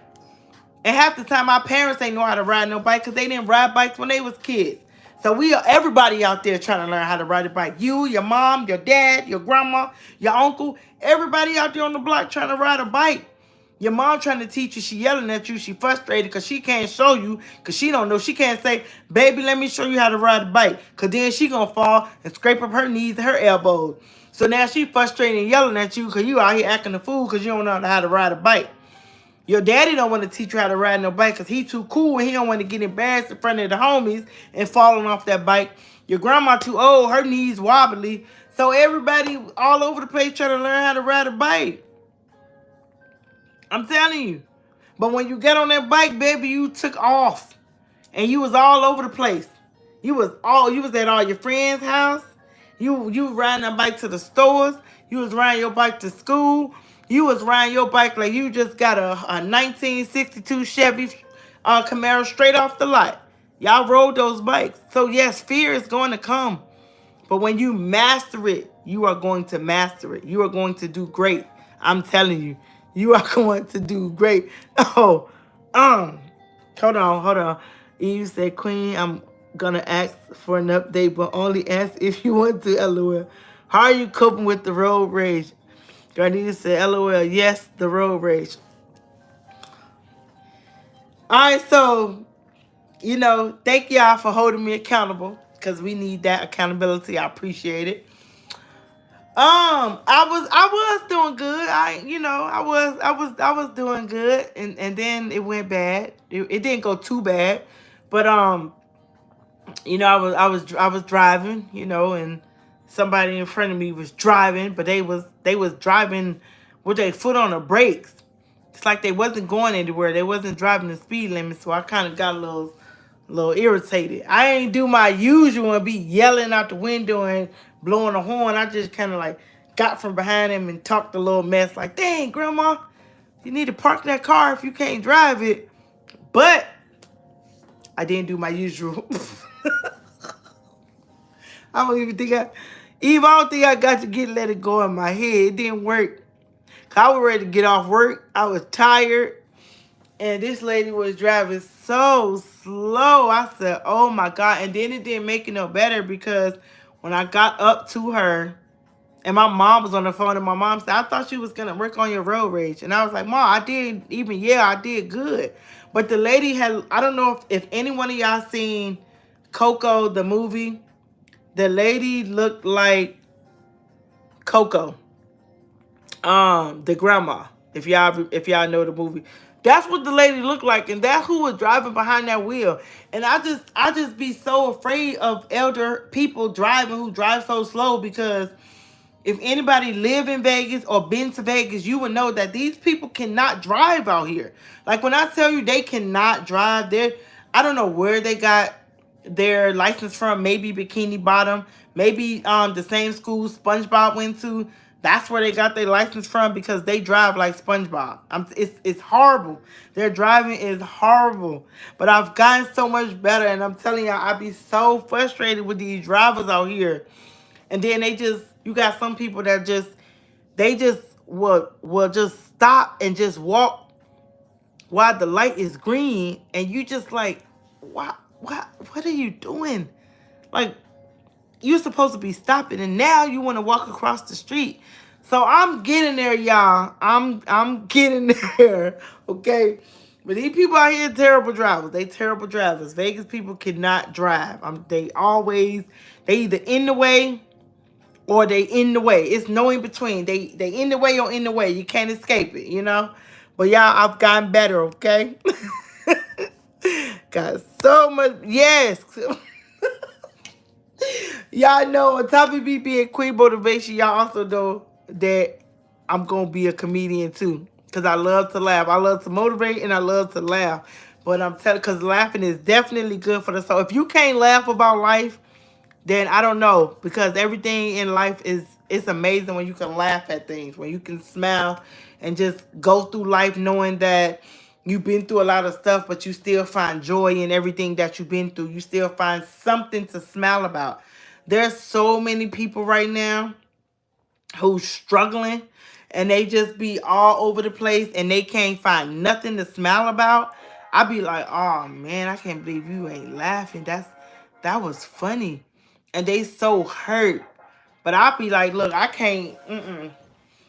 And half the time, our parents ain't know how to ride no bike because they didn't ride bikes when they was kids. So everybody out there trying to learn how to ride a bike. You, your mom, your dad, your grandma, your uncle, everybody out there on the block trying to ride a bike. Your mom trying to teach you, she yelling at you, she frustrated because she can't show you, because she don't know. She can't say, baby, let me show you how to ride a bike, because then she going to fall and scrape up her knees and her elbows. So now she frustrated and yelling at you because you out here acting a fool because you don't know how to ride a bike. Your daddy don't want to teach you how to ride no bike because he too cool and he don't want to get embarrassed in front of the homies and falling off that bike. Your grandma too old, her knees wobbly. So everybody all over the place trying to learn how to ride a bike. I'm telling you. But when you get on that bike, baby, you took off. And you was all over the place. You was at all your friends' house. You riding a bike to the stores. You was riding your bike to school. You was riding your bike like you just got a 1962 Chevy Camaro straight off the lot. Y'all rode those bikes. So yes, fear is going to come. But when you master it, you are going to master it. You are going to do great. I'm telling you. You are going to do great. Oh, hold on. You said, Queen, I'm going to ask for an update, but only ask if you want to, LOL. How are you coping with the road rage? Gardenia said, LOL, yes, the road rage. All right, so, thank y'all for holding me accountable because we need that accountability. I appreciate it. I was doing good. I was doing good, and then it went bad. It didn't go too bad, but I was driving, and somebody in front of me was driving, but they was driving with their foot on the brakes. It's like they wasn't going anywhere. They wasn't driving the speed limit, so I kind of got a little irritated. I ain't do my usual and be yelling out the window and blowing the horn. I just kind of like got from behind him and talked a little mess like, dang, Grandma, you need to park that car if you can't drive it. But I didn't do my usual. I don't think I got to let it go in my head. It didn't work. I was ready to get off work. I was tired. And this lady was driving so slow. I said, oh my God. And then it didn't make it no better because when I got up to her and my mom was on the phone and my mom said, I thought she was going to work on your road rage. And I was like, Mom, I did good. But the lady I don't know if any one of y'all seen Coco, the movie. The lady looked like Coco. The grandma. If y'all know the movie. That's what the lady looked like, and that's who was driving behind that wheel. And I just be so afraid of elder people driving who drive so slow, because if anybody live in Vegas or been to Vegas, you would know that these people cannot drive out here. Like when I tell you they cannot drive, I don't know where they got their license from. Maybe Bikini Bottom, maybe the same school SpongeBob went to. That's where they got their license from, because they drive like SpongeBob. It's horrible. Their driving is horrible. But I've gotten so much better, and I'm telling y'all, I be so frustrated with these drivers out here. And then you got some people that they will just stop and just walk while the light is green, and you just like, what are you doing? Like, you're supposed to be stopping, and now you want to walk across the street. So I'm getting there, y'all. I'm getting there, okay? But these people out here are terrible drivers. They terrible drivers. Vegas people cannot drive. They either in the way or they in the way. It's no in between. They in the way or in the way. You can't escape it, But y'all, I've gotten better, okay? Got so much, yes. Y'all know, on top of me being Queen Motivation, y'all also know that I'm going to be a comedian too. Because I love to laugh. I love to motivate and I love to laugh. But I'm telling, because laughing is definitely good for the soul. If you can't laugh about life, then I don't know, because everything in life is, it's amazing when you can laugh at things, when you can smile and just go through life knowing that you've been through a lot of stuff, but you still find joy in everything that you've been through. You still find something to smile about. There's so many people right now who's struggling, and they just be all over the place and they can't find nothing to smile about. I be like, oh man, I can't believe you ain't laughing. That was funny. And they so hurt. But I be like, look, I can't,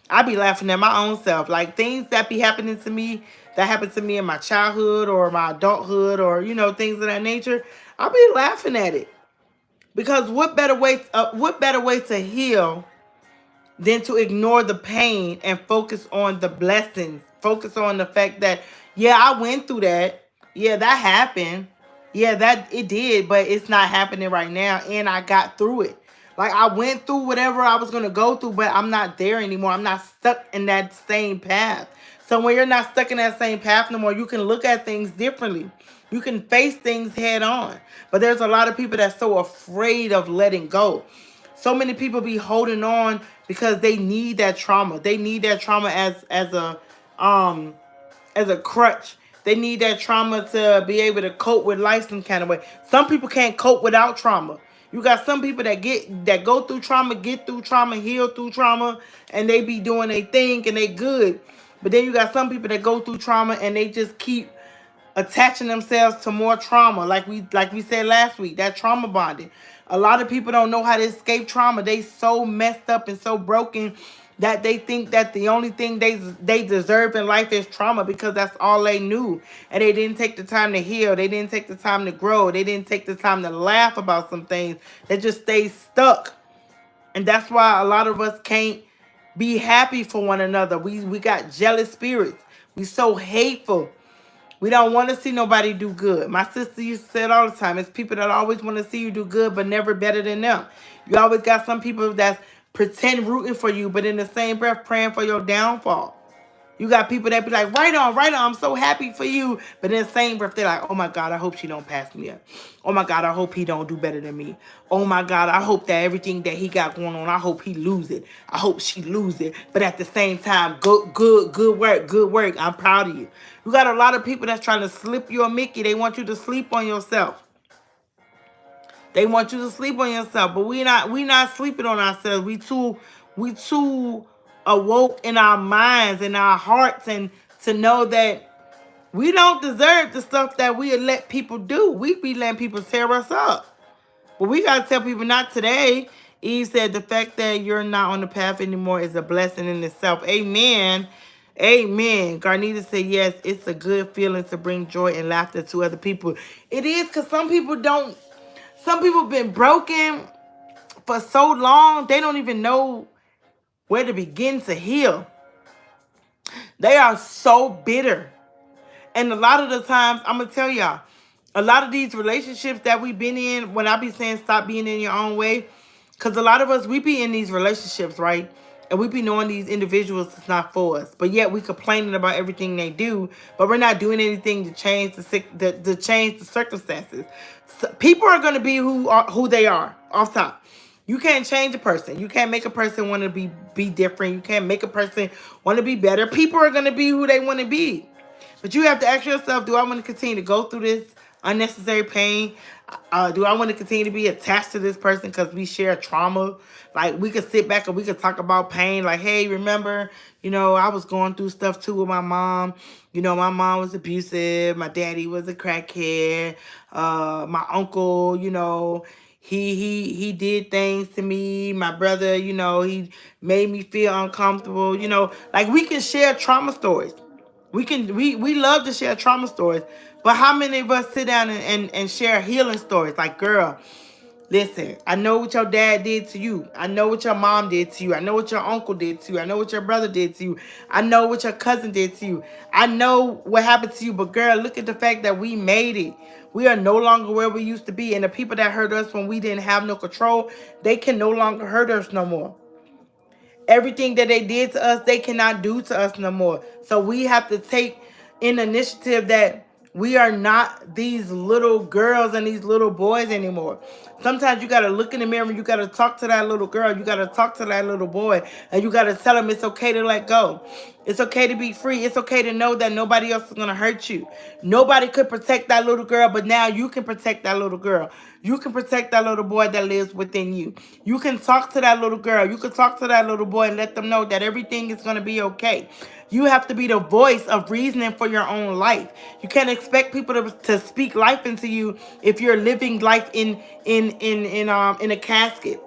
I be laughing at my own self. Like things that be happening to me, that happened to me in my childhood or my adulthood, or things of that nature. I be laughing at it. Because what better way to heal than to ignore the pain and focus on the blessings. Focus on the fact that, yeah, I went through that. Yeah, that happened. Yeah, that it did, but it's not happening right now. And I got through it. Like I went through whatever I was going to go through, but I'm not there anymore. I'm not stuck in that same path. So when you're not stuck in that same path no more, you can look at things differently. You can face things head on. But there's a lot of people that's so afraid of letting go. So many people be holding on because they need that trauma. They need that trauma um as a crutch. They need that trauma to be able to cope with life some kind of way. Some people can't cope without trauma. You got some people that go through trauma, get through trauma, heal through trauma, and they be doing their thing and they good. But then you got some people that go through trauma and they just keep attaching themselves to more trauma, like we said last week, that trauma bonding. A lot of people don't know how to escape trauma. They so messed up and so broken that they think that the only thing they deserve in life is trauma, because that's all they knew, and they didn't take the time to heal. They didn't take the time to grow. They didn't take the time to laugh about some things. They just stay stuck. And that's why a lot of us can't be happy for one another. We got jealous spirits. We so hateful. We don't want to see nobody do good. My sister used to say it all the time. It's people that always want to see you do good, but never better than them. You always got some people that's pretend rooting for you, but in the same breath praying for your downfall. You got people that be like, right on, right on, I'm so happy for you. But in the same breath, they're like, oh my God, I hope she don't pass me up. Oh my God, I hope he don't do better than me. Oh my God, I hope that everything that he got going on, I hope he lose it. I hope she lose it. But at the same time, good work, good work. I'm proud of you. You got a lot of people that's trying to slip you a Mickey. They want you to sleep on yourself. They want you to sleep on yourself, but we not sleeping on ourselves. We too awoke in our minds and our hearts, and to know that we don't deserve the stuff that we let people do. We be letting people tear us up. But we gotta tell people, not today. Eve said the fact that you're not on the path anymore is a blessing in itself. Amen. Amen. Garnita said, yes, it's a good feeling to bring joy and laughter to other people. It is, because some people don't. Some people been broken for so long, they don't even know where to begin to heal. They are so bitter. And a lot of the times, I'm going to tell y'all, a lot of these relationships that we've been in, when I be saying stop being in your own way, because a lot of us, we be in these relationships, right? And we be knowing these individuals is not for us. But yet we complaining about everything they do, but we're not doing anything to change to change the circumstances. So people are going to be who they are off top. You can't change a person. You can't make a person want to be different. You can't make a person want to be better. People are going to be who they want to be. But you have to ask yourself, do I want to continue to go through this unnecessary pain? Do I want to continue to be attached to this person because we share trauma? Like, we could sit back and we could talk about pain. Like, hey, remember, I was going through stuff too with my mom. My mom was abusive. My daddy was a crackhead. My uncle, he did things to me. My brother, he made me feel uncomfortable. Like, we can share trauma stories. We love to share trauma stories, but how many of us sit down and share healing stories? Like, girl, listen, I know what your dad did to you. I know what your mom did to you. I know what your uncle did to you. I know what your brother did to you. I know what your cousin did to you. I know what happened to you, but girl, look at the fact that we made it. We are no longer where we used to be, and the people that hurt us when we didn't have no control, they can no longer hurt us no more. Everything that they did to us, they cannot do to us no more. So we have to take an initiative that We are not these little girls and these little boys anymore. Sometimes you got to look in the mirror and you got to talk to that little girl. You got to talk to that little boy. And you got to tell them it's okay to let go. It's okay to be free. It's okay to know that nobody else is going to hurt you. Nobody could protect that little girl, but now you can protect that little girl. You can protect that little boy that lives within you. You can talk to that little girl. You can talk to that little boy and let them know that everything is going to be okay. You have to be the voice of reasoning for your own life. You can't expect people to speak life into you if you're living life in a casket.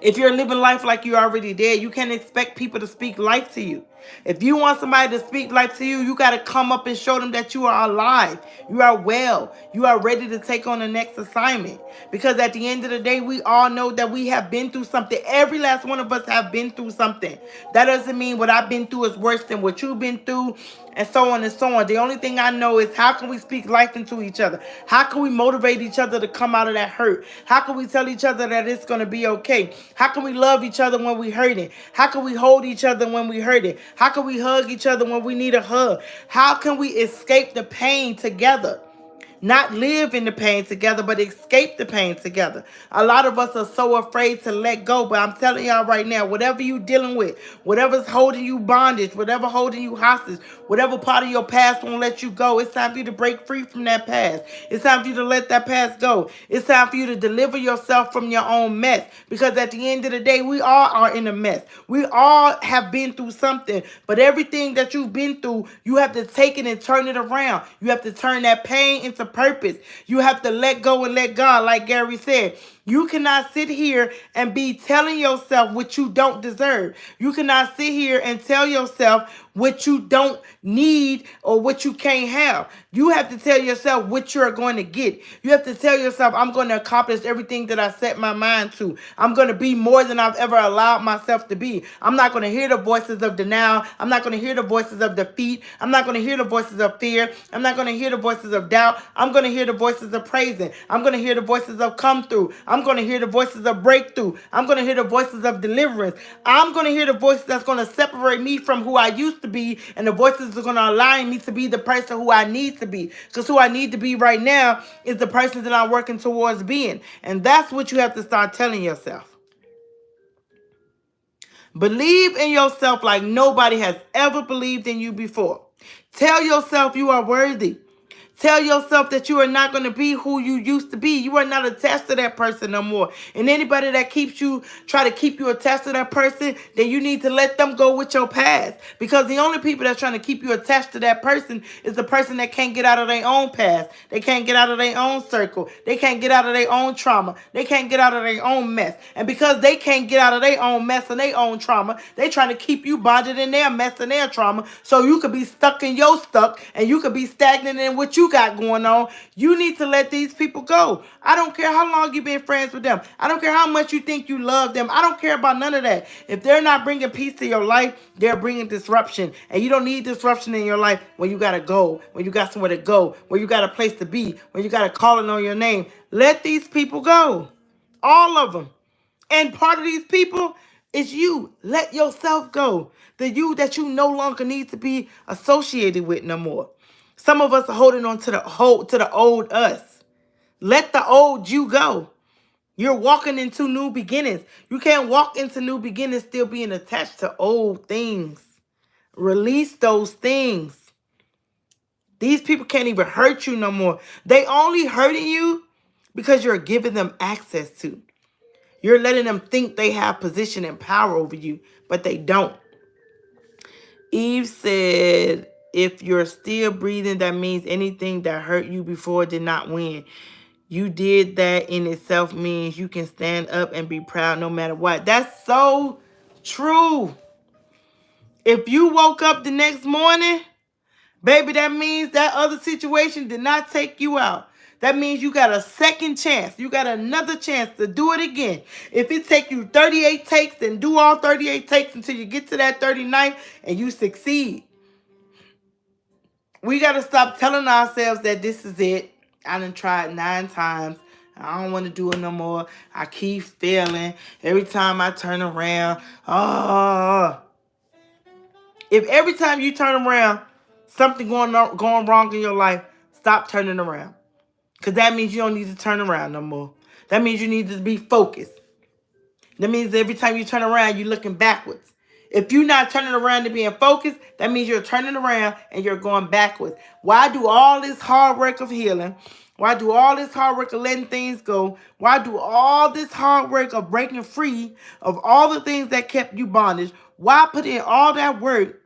If you're living life like you're already dead, you can't expect people to speak life to you. If you want somebody to speak life to you, you got to come up and show them that you are alive. You are well. You are ready to take on the next assignment. Because at the end of the day, we all know that we have been through something. Every last one of us have been through something. That doesn't mean what I've been through is worse than what you've been through, and so on and so on. The only thing I know is how can we speak life into each other? How can we motivate each other to come out of that hurt? How can we tell each other that it's going to be okay? How can we love each other when we hurting? How can we hold each other when we hurting? How can we hug each other when we need a hug? How can we escape the pain together? Not live in the pain together, but escape the pain together. A lot of us are so afraid to let go, but I'm telling y'all right now, whatever you're dealing with, whatever's holding you bondage, whatever holding you hostage, whatever part of your past won't let you go, it's time for you to break free from that past. It's time for you to let that past go. It's time for you to deliver yourself from your own mess, because at the end of the day, we all are in a mess. We all have been through something, but everything that you've been through, you have to take it and turn it around. You have to turn that pain into purpose. You have to let go and let God, like Gary said. You cannot sit here and be telling yourself what you don't deserve. You cannot sit here and tell yourself what you don't need or what you can't have. You have to tell yourself what you're going to get. You have to tell yourself, I'm going to accomplish everything that I set my mind to. I'm going to be more than I've ever allowed myself to be. I'm not going to hear the voices of denial. I'm not going to hear the voices of defeat. I'm not going to hear the voices of fear. I'm not going to hear the voices of doubt. I'm going to hear the voices of praising. I'm going to hear the voices of come through. I'm going to hear the voices of breakthrough. I'm going to hear the voices of deliverance. I'm going to hear the voices that's going to separate me from who I used to be, and the voices that are going to align me to be the person who I need to be. Because who I need to be right now is the person that I'm working towards being. And that's what you have to start telling yourself. Believe in yourself like nobody has ever believed in you before. Tell yourself you are worthy. Tell yourself that you are not going to be who you used to be. You are not attached to that person no more. And anybody that try to keep you attached to that person, then you need to let them go with your past. Because the only people that's trying to keep you attached to that person is the person that can't get out of their own past. They can't get out of their own circle. They can't get out of their own trauma. They can't get out of their own mess. And because they can't get out of their own mess and their own trauma, they trying to keep you bonded in their mess and their trauma, so you could be stuck in your stuck and you could be stagnant in what you got going on. You need to let these people go. I don't care how long you've been friends with them. I don't care how much you think you love them. I don't care about none of that. If they're not bringing peace to your life, they're bringing disruption. And you don't need disruption in your life when you got to go, when you got somewhere to go, when you got a place to be, when you got a calling on your name. Let these people go. All of them. And part of these people is you. Let yourself go. The you that you no longer need to be associated with no more. Some of us are holding on to the old us. Let the old you go. You're walking into new beginnings. You can't walk into new beginnings still being attached to old things. Release those things. These people can't even hurt you no more. They only hurting you because you're giving them access to. You're letting them think they have position and power over you, but they don't. Eve said, if you're still breathing, that means anything that hurt you before did not win. You did that in itself means you can stand up and be proud no matter what. That's so true. If you woke up the next morning, baby, that means that other situation did not take you out. That means you got a second chance. You got another chance to do it again. If it take you 38 takes, then do all 38 takes until you get to that 39th and you succeed. We got to stop telling ourselves that this is it. I done tried 9 times. I don't want to do it no more. I keep failing. Every time I turn around, if every time you turn around, something going wrong in your life, Stop turning around. Because that means you don't need to turn around no more. That means you need to be focused. That means every time you turn around, you're looking backwards. If you're not turning around to being focused, that means you're turning around and you're going backwards. Why do all this hard work of healing? Why do all this hard work of letting things go? Why do all this hard work of breaking free of all the things that kept you bondage? Why put in all that work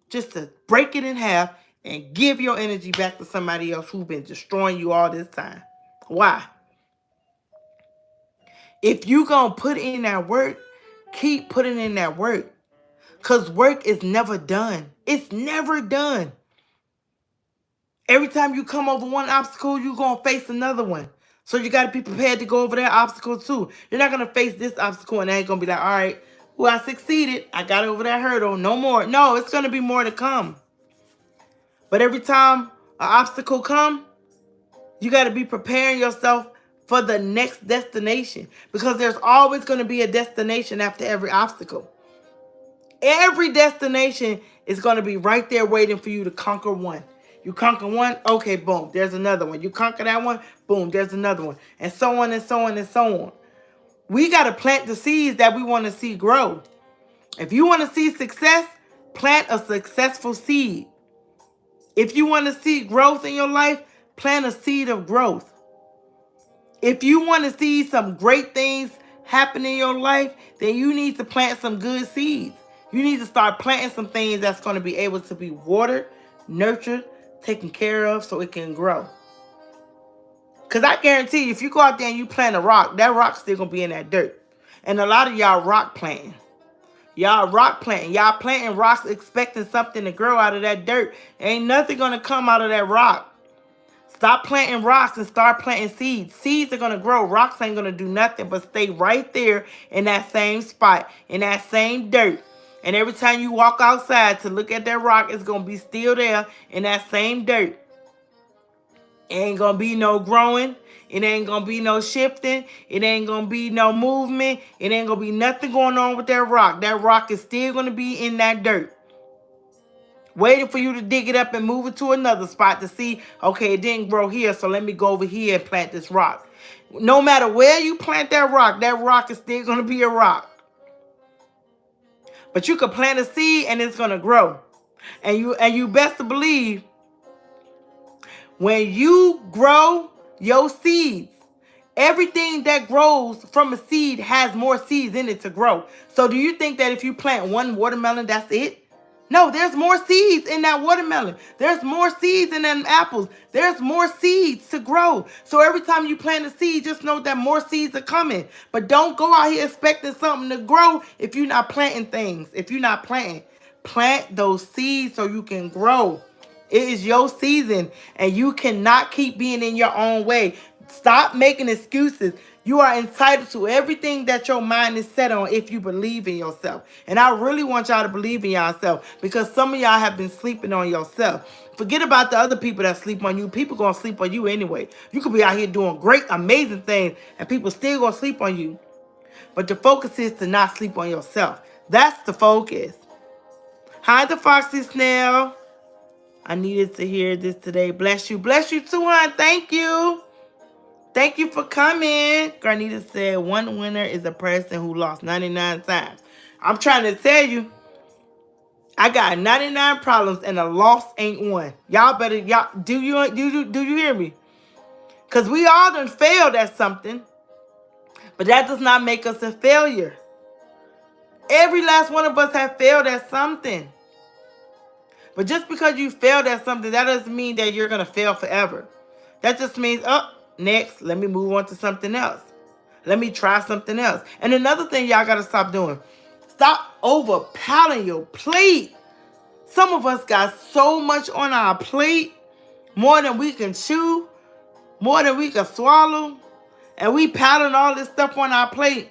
just to break it in half and give your energy back to somebody else who's been destroying you all this time? Why? If you gonna put in that work, keep putting in that work. Because work is never done. It's never done. Every time you come over one obstacle, you're gonna face another one. So you gotta be prepared to go over that obstacle too. You're not gonna face this obstacle and then gonna be like, all right, well, I succeeded. I got over that hurdle. No more. No, it's gonna be more to come. But every time an obstacle comes, you got to be preparing yourself for the next destination, because there's always going to be a destination after every obstacle. Every destination is going to be right there waiting for you to conquer one. You conquer one, okay, boom, there's another one. You conquer that one, boom, there's another one. And so on and so on and so on. We got to plant the seeds that we want to see grow. If you want to see success, plant a successful seed. If you want to see growth in your life, plant a seed of growth. If you want to see some great things happen in your life, then you need to plant some good seeds. You need to start planting some things that's going to be able to be watered, nurtured, taken care of so it can grow. Because I guarantee you, if you go out there and you plant a rock, that rock's still going to be in that dirt. And a lot of y'all rock planting. Y'all rock planting. Y'all planting rocks expecting something to grow out of that dirt. Ain't nothing going to come out of that rock. Stop planting rocks and start planting seeds. Seeds are going to grow. Rocks ain't going to do nothing but stay right there in that same spot, in that same dirt. And every time you walk outside to look at that rock, it's going to be still there in that same dirt. It ain't going to be no growing. It ain't going to be no shifting. It ain't going to be no movement. It ain't going to be nothing going on with that rock. That rock is still going to be in that dirt, waiting for you to dig it up and move it to another spot to see, okay, it didn't grow here, so let me go over here and plant this rock. No matter where you plant that rock is still going to be a rock. But you can plant a seed and it's going to grow. And you best to believe, when you grow your seeds, everything that grows from a seed has more seeds in it to grow. So do you think that if you plant one watermelon, that's it? No, there's more seeds in that watermelon. There's more seeds in them apples. There's more seeds to grow. So every time you plant a seed, just know that more seeds are coming. But don't go out here expecting something to grow if you're not planting things. If you're not planting, plant those seeds so you can grow. It is your season, and you cannot keep being in your own way. Stop making excuses. You are entitled to everything that your mind is set on if you believe in yourself. And I really want y'all to believe in yourself, because some of y'all have been sleeping on yourself. Forget about the other people that sleep on you. People going to sleep on you anyway. You could be out here doing great, amazing things, and people still going to sleep on you. But the focus is to not sleep on yourself. That's the focus. Hi, the Foxy Snail. I needed to hear this today. Bless you. Bless you too, hon. Thank you. Thank you for coming. Garnita said one winner is a person who lost 99 times. I'm trying to tell you, I got 99 problems and a loss ain't one. Y'all better, do you hear me? Because we all done failed at something, but that does not make us a failure. Every last one of us have failed at something. But just because you failed at something, that doesn't mean that you're going to fail forever. That just means, next, let me move on to something else. Let me try something else. And another thing y'all got to stop doing, stop overpiling your plate. Some of us got so much on our plate, more than we can chew, more than we can swallow. And we piling all this stuff on our plate.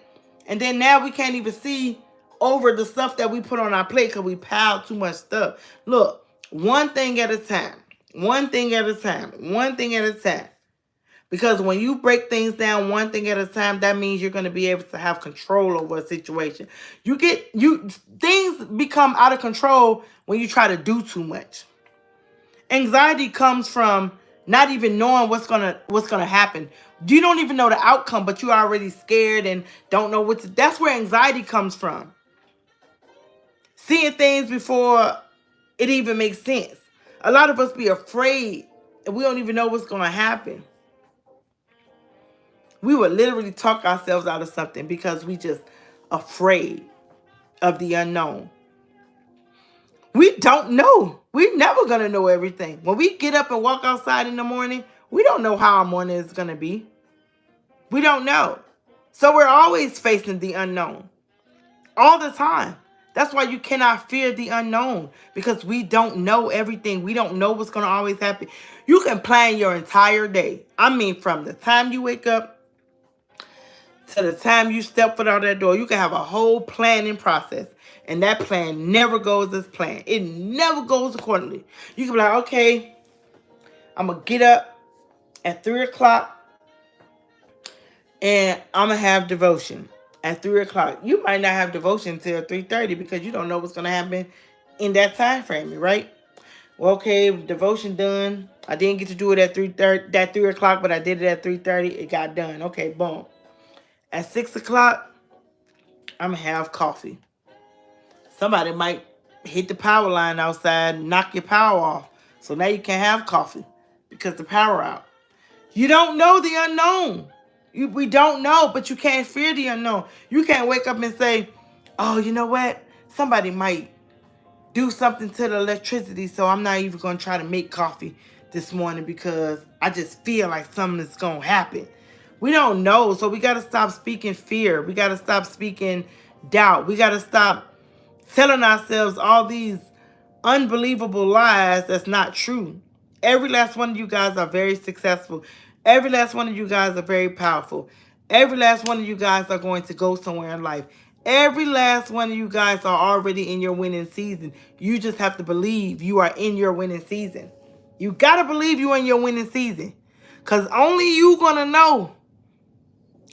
And then now we can't even see over the stuff that we put on our plate because we piled too much stuff. Look, one thing at a time. One thing at a time. One thing at a time. Because when you break things down one thing at a time, that means you're going to be able to have control over a situation. Things become out of control when you try to do too much. Anxiety comes from not even knowing what's gonna happen. You don't even know the outcome, but you're already scared and don't know what to. That's where anxiety comes from. Seeing things before it even makes sense. A lot of us be afraid and we don't even know what's gonna happen. We would literally talk ourselves out of something because we just afraid of the unknown. We don't know. We're never going to know everything. When we get up and walk outside in the morning, we don't know how our morning is going to be. We don't know. So we're always facing the unknown. All the time. That's why you cannot fear the unknown. Because we don't know everything. We don't know what's going to always happen. You can plan your entire day. I mean, from the time you wake up to the time you step foot out that door, you can have a whole planning process. And that plan never goes as planned. It never goes accordingly. You can be like, okay, I'm going to get up at 3 o'clock and I'm going to have devotion at 3 o'clock. You might not have devotion until 3:30 because you don't know what's going to happen in that time frame, right? Well, okay, devotion done. I didn't get to do it at 3:30, that 3 o'clock, but I did it at 3:30. It got done. Okay, boom. At 6 o'clock, I'm going to have coffee. Somebody might hit the power line outside and knock your power off. So now you can't have coffee because the power out. You don't know the unknown. We don't know, but you can't fear the unknown. You can't wake up and say, oh, you know what? Somebody might do something to the electricity, so I'm not even going to try to make coffee this morning because I just feel like something is going to happen. We don't know, so we got to stop speaking fear. We got to stop speaking doubt. We got to stop telling ourselves all these unbelievable lies that's not true. Every last one of you guys are very successful. Every last one of you guys are very powerful. Every last one of you guys are going to go somewhere in life. Every last one of you guys are already in your winning season. You just have to believe you are in your winning season. You got to believe you're in your winning season. Because only you going to know.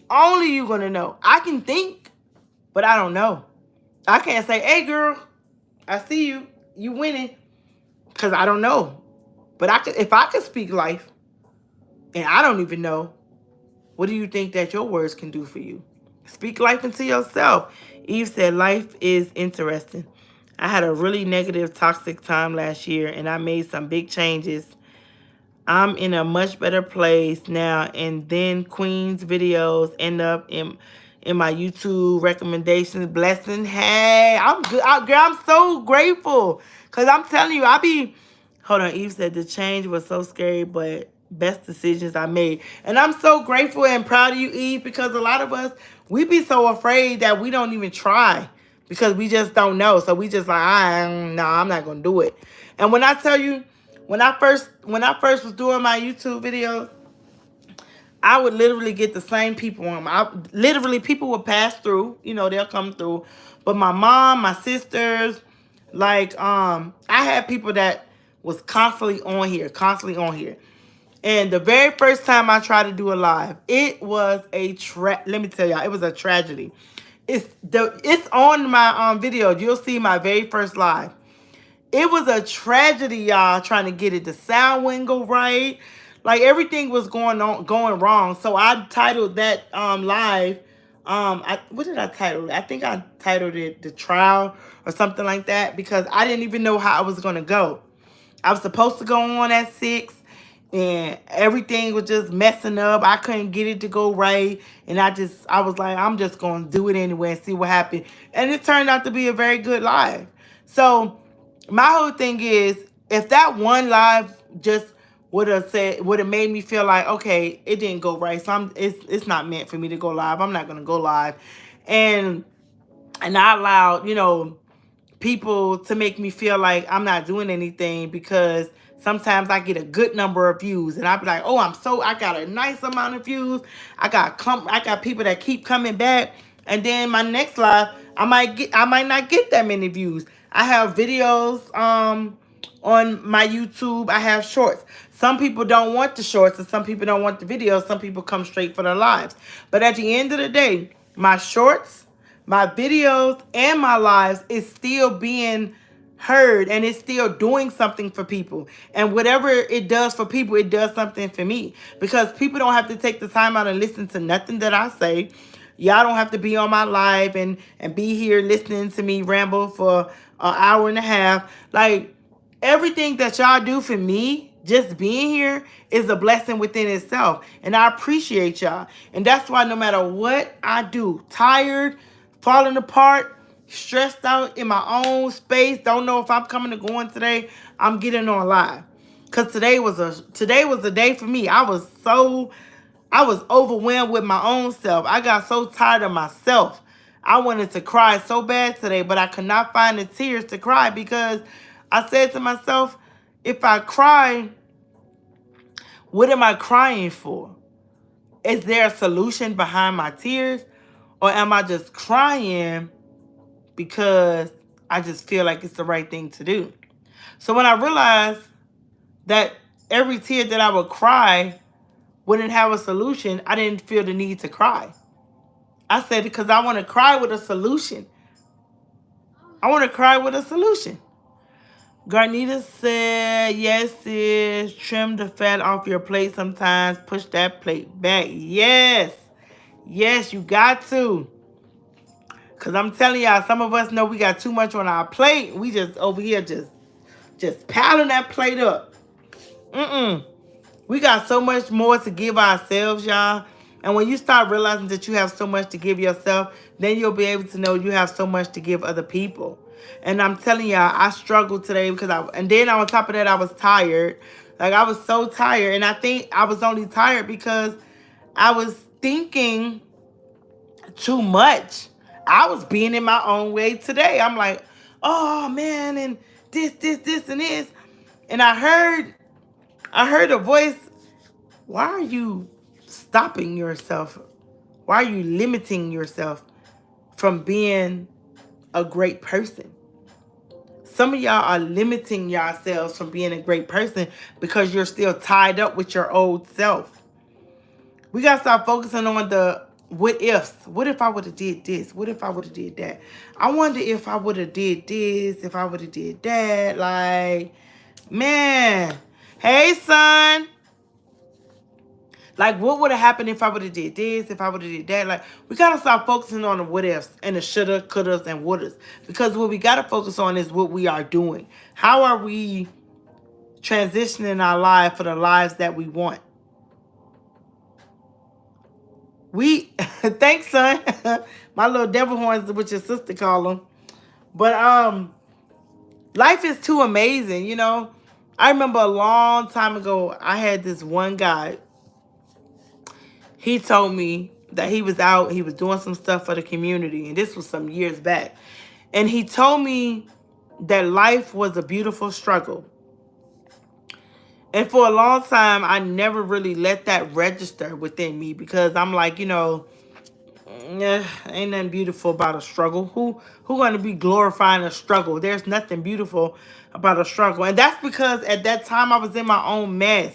Only you going to know. I can think, but I don't know. I can't say, hey, girl, I see you. You winning. Because I don't know. But if I could speak life, and I don't even know, what do you think that your words can do for you? Speak life into yourself. Eve said, life is interesting. I had a really negative, toxic time last year, and I made some big changes. I'm in a much better place now, and then Queen's videos end up in my YouTube recommendations. Blessing. Hey, I'm good. Girl, I'm so grateful. Because I'm telling you, hold on, Eve said the change was so scary, but best decisions I made. And I'm so grateful and proud of you, Eve, because a lot of us, we be so afraid that we don't even try because we just don't know. So we just like, no, I'm not going to do it. And when I tell you, when I first was doing my YouTube videos, I would literally get the same people on. Literally, people would pass through. You know, they'll come through. But my mom, my sisters, like, I had people that was constantly on here. And the very first time I tried to do a live, it was let me tell y'all, it was a tragedy. It's on my video. You'll see my very first live. It was a tragedy, y'all, trying to get it. The sound wouldn't go right. Like, everything was going wrong. So I titled that live. What did I title it? I think I titled it The Trial or something like that because I didn't even know how I was going to go. I was supposed to go on at 6 and everything was just messing up. I couldn't get it to go right. And I was like, I'm just going to do it anyway and see what happened. And it turned out to be a very good live. So my whole thing is, if that one live just would have made me feel like, okay, it didn't go right, so it's not meant for me to go live. I'm not gonna go live, and I allowed, you know, people to make me feel like I'm not doing anything because sometimes I get a good number of views and I'll be like, oh, I got a nice amount of views. I got people that keep coming back, and then my next live, I might not get that many views. I have videos on my YouTube. I have shorts. Some people don't want the shorts and some people don't want the videos. Some people come straight for their lives. But at the end of the day, my shorts, my videos, and my lives is still being heard, and it's still doing something for people. And whatever it does for people, it does something for me, because people don't have to take the time out and listen to nothing that I say. Y'all don't have to be on my live and be here listening to me ramble for an hour and a half. Like, everything that y'all do for me, just being here, is a blessing within itself. And I appreciate y'all. And that's why no matter what I do, tired, falling apart, stressed out in my own space, don't know if I'm coming or going today, I'm getting on live. Cause today was a day for me. I was overwhelmed with my own self. I got so tired of myself. I wanted to cry so bad today, but I could not find the tears to cry, because I said to myself, if I cry, what am I crying for? Is there a solution behind my tears? Or am I just crying because I just feel like it's the right thing to do? So when I realized that every tear that I would cry wouldn't have a solution, I didn't feel the need to cry. I said, because I want to cry with a solution. I want to cry with a solution. Garnita said, yes, sis, trim the fat off your plate sometimes. Push that plate back. Yes. Yes, you got to. Because I'm telling y'all, some of us know we got too much on our plate. We just over here just piling that plate up. We got so much more to give ourselves, y'all. And when you start realizing that you have so much to give yourself, then you'll be able to know you have so much to give other people. And I'm telling y'all, I struggled today because and then on top of that, I was tired. Like, I was so tired. And I think I was only tired because I was thinking too much. I was being in my own way today. I'm like, oh man, and this, and this. And I heard a voice. Why are you stopping yourself? Why are you limiting yourself from being a great person? Some of y'all are limiting yourselves from being a great person because you're still tied up with your old self. We got to start focusing on the what ifs. What if I would have did this? What if I would have did that? I wonder if I would have did this, if I would have did that. Like, man. Hey, son. Like, what would have happened if I would have did this, if I would have did that? Like, we got to start focusing on the what ifs and the shoulda, couldas, and wouldas. Because what we got to focus on is what we are doing. How are we transitioning our life for the lives that we want? Thanks, son. My little devil horns, which your sister call them. But, life is too amazing, you know. I remember a long time ago, I had this one guy. He told me that he was out, he was doing some stuff for the community, and this was some years back. And he told me that life was a beautiful struggle. And for a long time, I never really let that register within me, because I'm like, you know, ain't nothing beautiful about a struggle. Who going to be glorifying a struggle? There's nothing beautiful about a struggle. And that's because at that time I was in my own mess.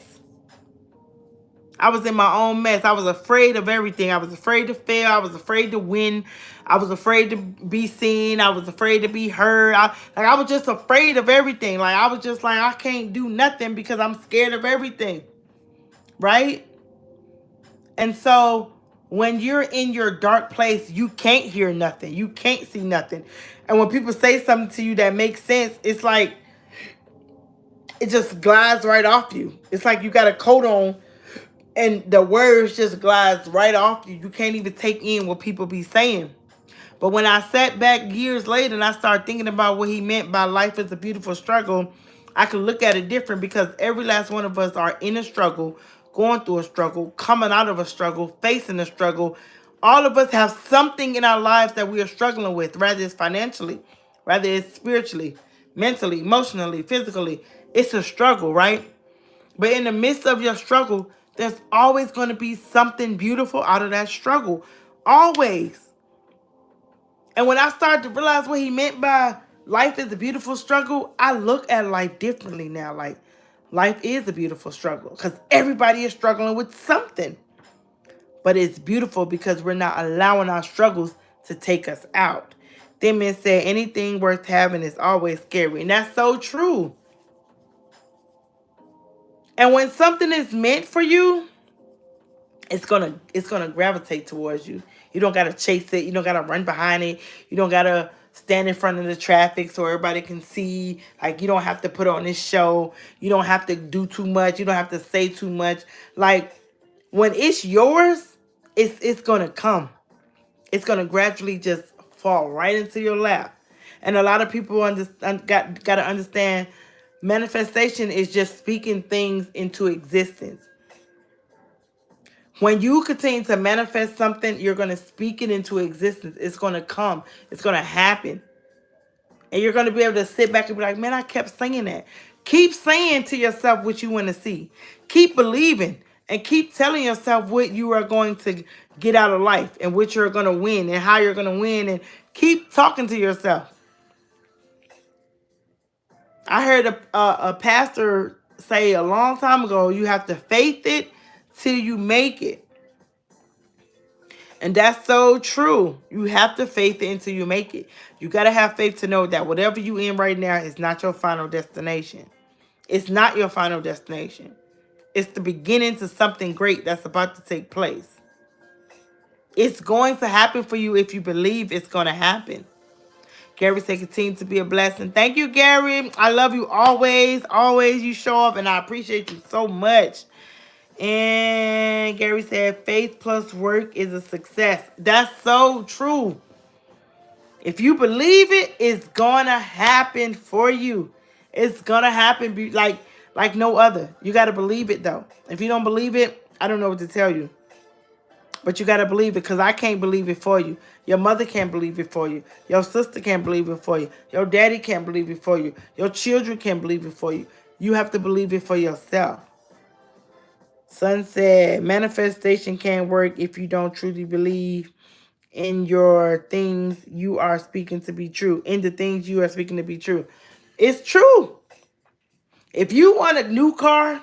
I was in my own mess. I was afraid of everything. I was afraid to fail. I was afraid to win. I was afraid to be seen. I was afraid to be heard. I was just afraid of everything. Like, I was just like, I can't do nothing because I'm scared of everything. Right? And so when you're in your dark place, you can't hear nothing. You can't see nothing. And when people say something to you that makes sense, it's like it just glides right off you. It's like you got a coat on and the words just glides right off you. You can't even take in what people be saying. But when I sat back years later and I started thinking about what he meant by life is a beautiful struggle, I could look at it different, because every last one of us are in a struggle, going through a struggle, coming out of a struggle, facing a struggle. All of us have something in our lives that we are struggling with, whether it's financially, whether it's spiritually, mentally, emotionally, physically. It's a struggle, right? But in the midst of your struggle, there's always going to be something beautiful out of that struggle. Always. And when I started to realize what he meant by life is a beautiful struggle, I look at life differently now. Like, life is a beautiful struggle because everybody is struggling with something. But it's beautiful because we're not allowing our struggles to take us out. Then men said, anything worth having is always scary. And that's so true. And when something is meant for you, it's gonna gravitate towards you. You don't gotta chase it. You don't gotta run behind it. You don't gotta stand in front of the traffic so everybody can see. Like, you don't have to put on this show. You don't have to do too much. You don't have to say too much. Like, when it's yours, it's gonna come. It's gonna gradually just fall right into your lap. And a lot of people gotta understand, manifestation is just speaking things into existence. When you continue to manifest something, you're going to speak it into existence. It's going to come. It's going to happen. And you're going to be able to sit back and be like, man, I kept saying that. Keep saying to yourself what you want to see. Keep believing and keep telling yourself what you are going to get out of life and what you're going to win and how you're going to win. And keep talking to yourself. I heard a pastor say a long time ago, you have to faith it till you make it. And that's so true. You have to faith it until you make it. You got to have faith to know that whatever you in right now is not your final destination. It's not your final destination. It's the beginning to something great that's about to take place. It's going to happen for you if you believe it's going to happen. Gary said, continue to be a blessing. Thank you, Gary. I love you always. Always you show up, and I appreciate you so much. And Gary said, faith plus work is a success. That's so true. If you believe it, it's going to happen for you. It's going to happen like no other. You got to believe it, though. If you don't believe it, I don't know what to tell you. But you got to believe it, because I can't believe it for you. Your mother can't believe it for you. Your sister can't believe it for you. Your daddy can't believe it for you. Your children can't believe it for you. You have to believe it for yourself. Son said, manifestation can't work if you don't truly believe in your things you are speaking to be true. In the things you are speaking to be true. It's true. If you want a new car,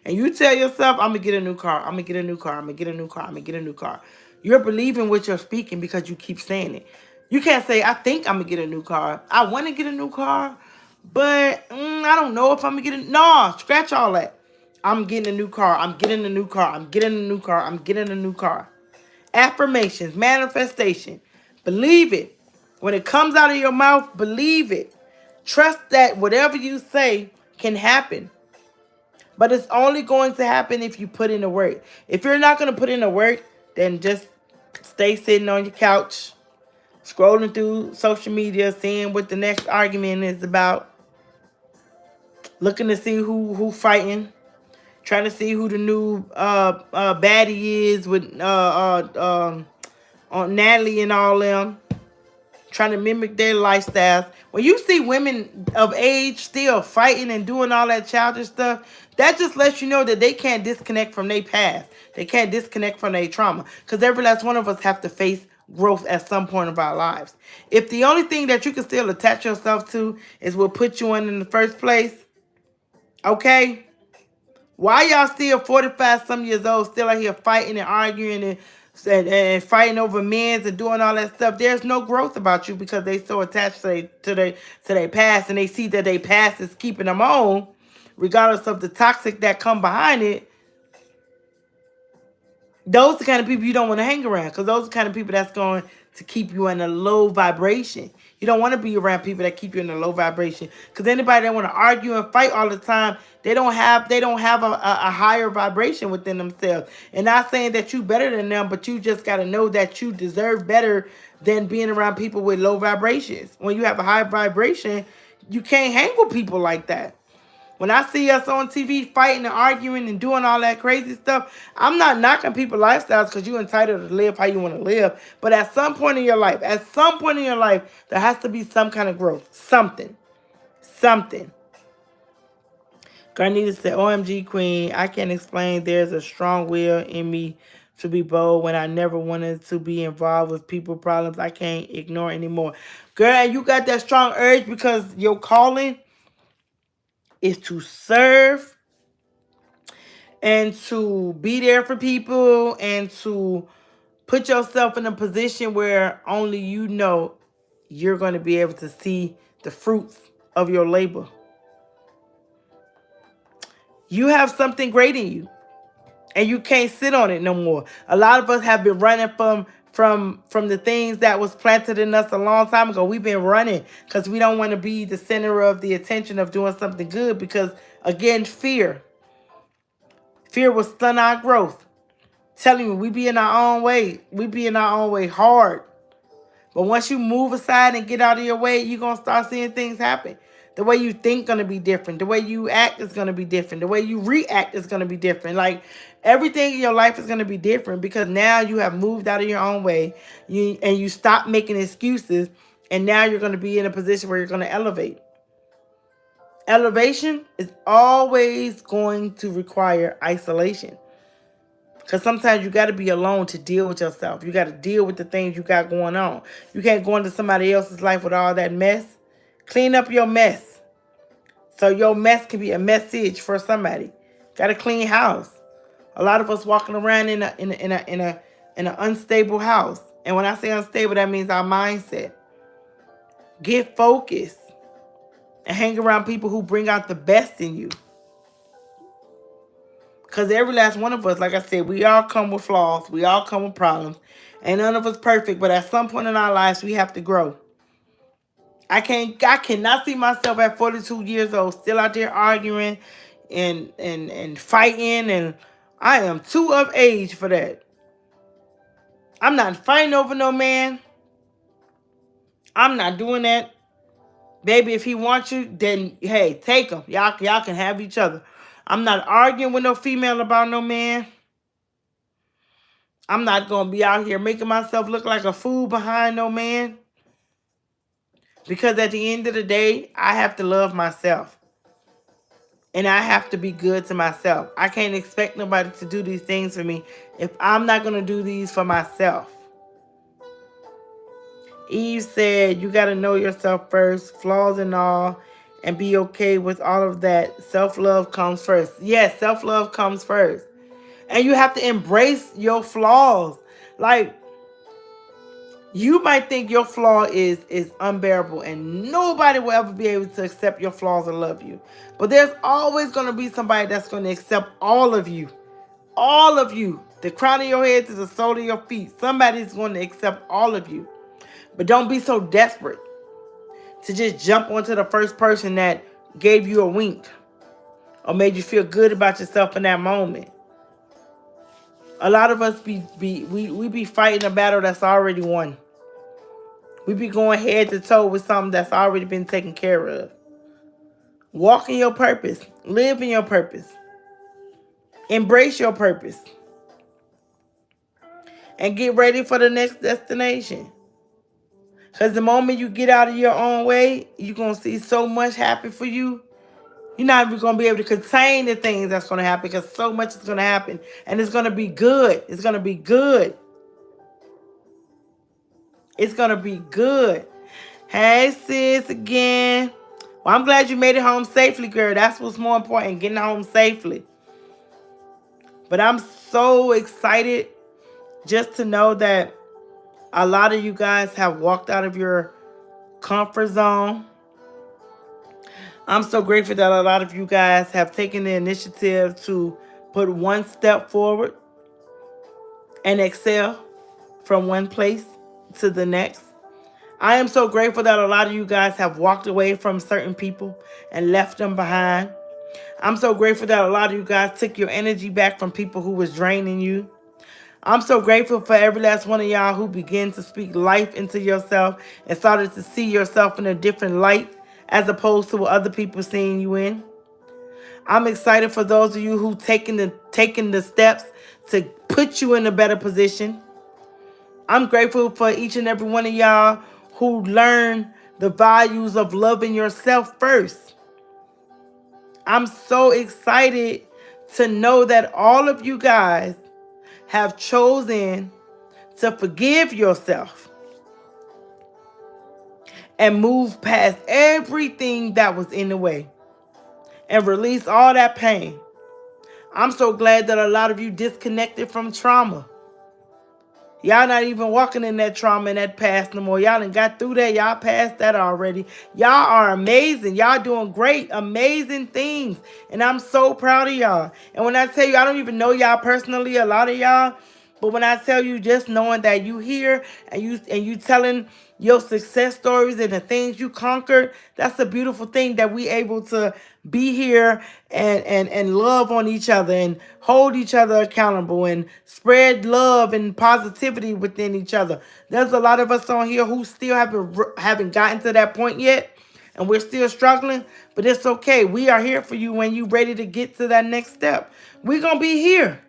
and you tell yourself, I'm going to get a new car, I'm going to get a new car, I'm going to get a new car, I'm going to get a new car. You're believing what you're speaking because you keep saying it. You can't say, I think I'm going to get a new car. I want to get a new car, but I don't know if I'm going to get a... No, scratch all that. I'm getting a new car. I'm getting a new car. I'm getting a new car. I'm getting a new car. Affirmations, manifestation. Believe it. When it comes out of your mouth, believe it. Trust that whatever you say can happen. But it's only going to happen if you put in the work. If you're not going to put in the work, then just stay sitting on your couch, scrolling through social media, seeing what the next argument is about, looking to see who fighting, trying to see who the new baddie is with on Natalie and all them, trying to mimic their lifestyles. When you see women of age still fighting and doing all that childish stuff, that just lets you know that they can't disconnect from their past. They can't disconnect from their trauma. Because every last one of us have to face growth at some point of our lives. If the only thing that you can still attach yourself to is what put you in the first place, okay? Why y'all still 45 some years old, still out here fighting and arguing and fighting over men and doing all that stuff? There's no growth about you because they so attached to their past, and they see that their past is keeping them on, regardless of the toxic that come behind it. Those are the kind of people you don't want to hang around, because those are the kind of people that's going to keep you in a low vibration. You don't want to be around people that keep you in a low vibration, because anybody that want to argue and fight all the time, they don't have a higher vibration within themselves. And not saying that you better than them, but you just got to know that you deserve better than being around people with low vibrations. When you have a high vibration, you can't hang with people like that. When I see us on TV fighting and arguing and doing all that crazy stuff, I'm not knocking people's lifestyles, because you're entitled to live how you want to live. But at some point in your life, there has to be some kind of growth. Something. Garnita said, OMG Queen, I can't explain. There's a strong will in me to be bold when I never wanted to be involved with people problems I can't ignore anymore. Girl, you got that strong urge because your calling is to serve and to be there for people and to Put yourself in a position where only you know you're going to be able to see the fruits of your labor. You have something great in you, and you can't sit on it no more. A lot of us have been running from the things that was planted in us a long time ago. We've been running because we don't want to be the center of the attention of doing something good because, again, fear. Fear will stun our growth. Telling you, we be in our own way. We be in our own way hard. But once you move aside and get out of your way, you're going to start seeing things happen. The way you think going to be different. The way you act is going to be different. The way you react is going to be different. Like, everything in your life is going to be different because now you have moved out of your own way. You stop making excuses. And now you're going to be in a position where you're going to elevate. Elevation is always going to require isolation. Because sometimes you got to be alone to deal with yourself. You got to deal with the things you got going on. You can't go into somebody else's life with all that mess. Clean up your mess. So your mess can be a message for somebody. Got a clean house. A lot of us walking around in an unstable house. And when I say unstable, that means our mindset. Get focused. And hang around people who bring out the best in you. Because every last one of us, like I said, we all come with flaws. We all come with problems. And none of us perfect. But at some point in our lives, we have to grow. I cannot see myself at 42 years old still out there arguing and fighting. And I am too of age for that. I'm not fighting over no man. I'm not doing that. Baby, if he wants you, then, hey, take him. Y'all can have each other. I'm not arguing with no female about no man. I'm not going to be out here making myself look like a fool behind no man. Because at the end of the day, I have to love myself. And I have to be good to myself. I can't expect nobody to do these things for me if I'm not going to do these for myself. Eve said, you got to know yourself first, flaws and all, and be okay with all of that. Self-love comes first. Yes, self-love comes first. And you have to embrace your flaws. Like, you might think your flaw is unbearable and nobody will ever be able to accept your flaws and love you. But there's always going to be somebody that's going to accept all of you. All of you. The crown of your head to the sole of your feet. Somebody's going to accept all of you. But don't be so desperate to just jump onto the first person that gave you a wink or made you feel good about yourself in that moment. A lot of us we be fighting a battle that's already won. We be going head to toe with something that's already been taken care of. Walk in your purpose. Live in your purpose. Embrace your purpose. And get ready for the next destination. Because the moment you get out of your own way, you're going to see so much happen for you. You're not even going to be able to contain the things that's going to happen because so much is going to happen. And it's going to be good. It's going to be good. It's going to be good. Hey, sis, again. Well, I'm glad you made it home safely, girl. That's what's more important, getting home safely. But I'm so excited just to know that a lot of you guys have walked out of your comfort zone. I'm so grateful that a lot of you guys have taken the initiative to put one step forward and excel from one place to the next. I am so grateful that a lot of you guys have walked away from certain people and left them behind. I'm so grateful that a lot of you guys took your energy back from people who was draining you. I'm so grateful for every last one of y'all who began to speak life into yourself and started to see yourself in a different light as opposed to what other people seeing you in. I'm excited for those of you who taking the steps to put you in a better position. I'm grateful for each and every one of y'all who learn the values of loving yourself first. I'm so excited to know that all of you guys have chosen to forgive yourself and move past everything that was in the way and release all that pain. I'm so glad that a lot of you disconnected from trauma. Y'all not even walking in that trauma and that past no more. Y'all done got through that. Y'all passed that already. Y'all are amazing. Y'all doing great, amazing things. And I'm so proud of y'all. And when I tell you, I don't even know y'all personally, a lot of y'all. But when I tell you, just knowing that you here and you telling your success stories and the things you conquered, that's a beautiful thing that we able to be here and love on each other and hold each other accountable and spread love and positivity within each other. There's a lot of us on here who still haven't gotten to that point yet, and we're still struggling, but it's okay. We are here for you when you're ready to get to that next step. We're going to be here.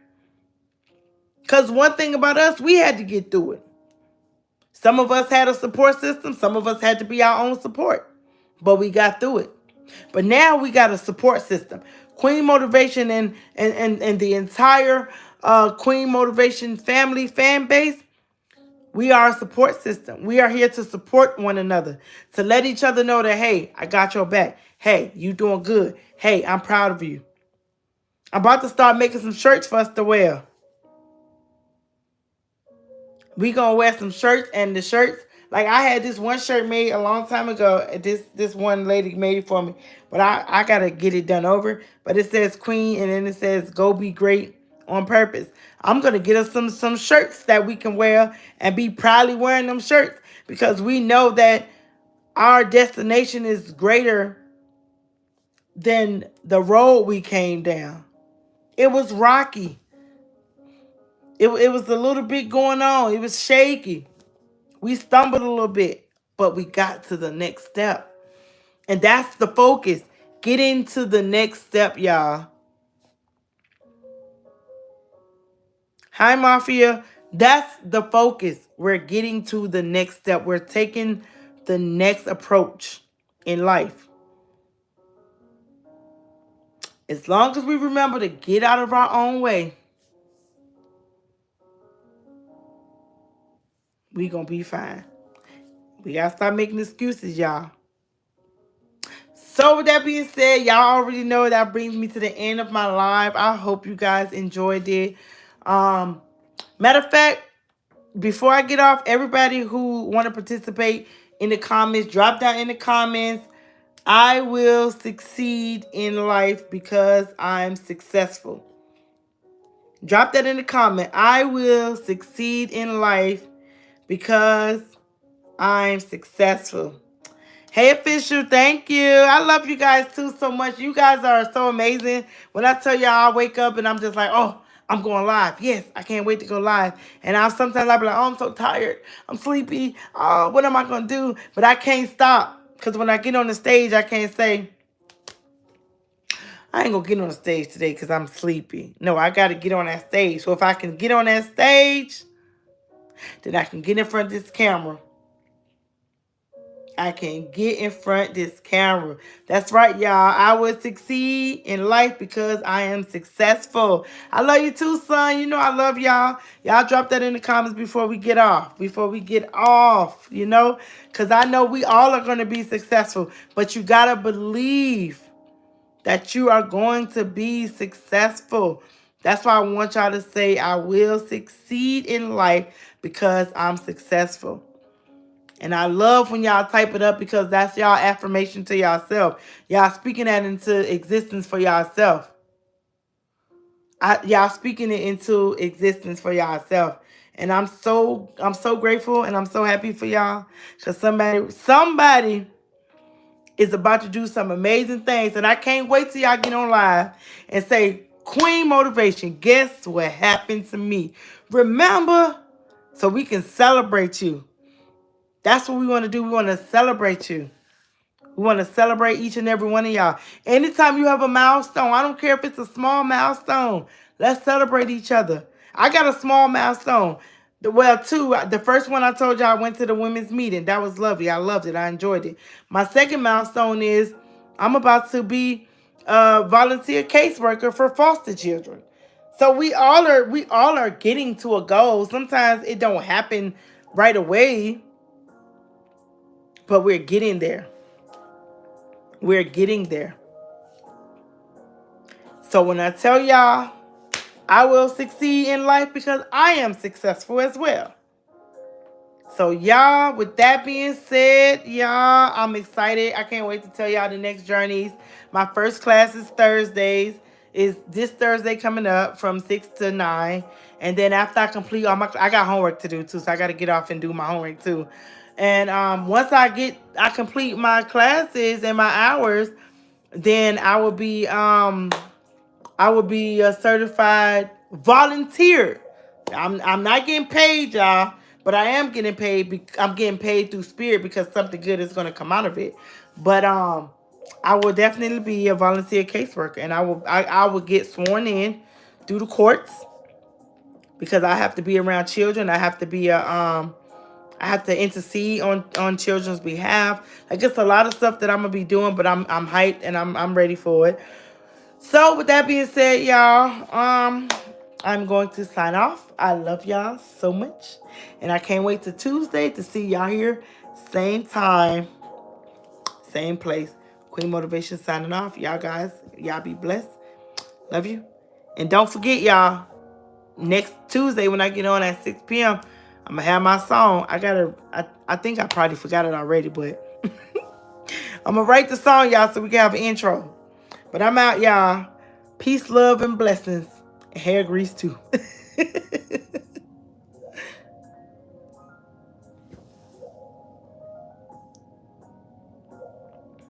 Because one thing about us, we had to get through it. Some of us had a support system. Some of us had to be our own support. But we got through it. But now we got a support system. Queen Motivation and the entire Queen Motivation family fan base, we are a support system. We are here to support one another. To let each other know that, hey, I got your back. Hey, you doing good. Hey, I'm proud of you. I'm about to start making some shirts for us to wear. We gonna wear some shirts, and the shirts, like I had this one shirt made a long time ago. This one lady made it for me, but I gotta get it done over. But it says Queen, and then it says Go Be Great on purpose. I'm gonna get us some shirts that we can wear and be proudly wearing them shirts, because we know that our destination is greater than the road we came down. It was rocky. It was a little bit going on. It was shaky. We stumbled a little bit, but we got to the next step. And that's the focus. Getting to the next step, y'all. Hi, Mafia. That's the focus. We're getting to the next step. We're taking the next approach in life. As long as we remember to get out of our own way, we gonna be fine. We gotta stop making excuses, y'all. So with that being said, y'all already know that brings me to the end of my live. I hope you guys enjoyed it. Matter of fact, before I get off, everybody who want to participate in the comments, drop down in the comments. I will succeed in life because I'm successful. Drop that in the comment. I will succeed in life because I'm successful. Hey, Official, thank you. I love you guys too so much. You guys are so amazing. When I tell y'all I wake up and I'm just like, oh, I'm going live. Yes, I can't wait to go live. And sometimes I'll be like, oh, I'm so tired. I'm sleepy. Oh, what am I going to do? But I can't stop. Because when I get on the stage, I can't say, I ain't going to get on the stage today because I'm sleepy. No, I got to get on that stage. So if I can get on that stage, then I can get in front of this camera. I can get in front of this camera. That's right, y'all. I will succeed in life because I am successful. I love you too, son. You know I love y'all. Y'all drop that in the comments before we get off. You know. Because I know we all are going to be successful. But you got to believe that you are going to be successful. That's why I want y'all to say, I will succeed in life because I'm successful. And I love when y'all type it up because that's y'all affirmation to yourself. Y'all speaking that into existence for yourself. Y'all speaking it into existence for yourself. And I'm so grateful and I'm so happy for y'all. Because somebody is about to do some amazing things. And I can't wait till y'all get on live and say, Queen Motivation, guess what happened to me? Remember? So we can celebrate you. That's what we want to do. We want to celebrate you. We want to celebrate each and every one of y'all. Anytime you have a milestone, I don't care if it's a small milestone. Let's celebrate each other. I got a small milestone. Well, two. The first one I told you I went to the women's meeting. That was lovely. I loved it. I enjoyed it. My second milestone is I'm about to be a volunteer caseworker for foster children. So we all are getting to a goal. Sometimes it don't happen right away. But we're getting there. We're getting there. So when I tell y'all I will succeed in life because I am successful as well. So y'all, with that being said, y'all, I'm excited. I can't wait to tell y'all the next journeys. My first class is Thursdays. Is this Thursday coming up from 6 to 9. And then after I complete all my, I got homework to do too, so I got to get off and do my homework too. And once I complete my classes and my hours, then I will be a certified volunteer. I'm not getting paid, y'all, but I am getting paid. I'm getting paid through Spirit because something good is going to come out of it. But I will definitely be a volunteer caseworker, and I will get sworn in through the courts because I have to be around children. I have to be I have to intercede on children's behalf. Like it's a lot of stuff that I'm gonna be doing, but I'm hyped and I'm ready for it. So with that being said, y'all, I'm going to sign off. I love y'all so much. And I can't wait to Tuesday to see y'all here. Same time, same place. Queen Motivation signing off. Y'all guys, y'all be blessed. Love you. And don't forget, y'all, next Tuesday when I get on at 6 p.m., I'm going to have my song. I think I probably forgot it already, but I'm going to write the song, y'all, so we can have an intro. But I'm out, y'all. Peace, love, and blessings. And hair grease, too.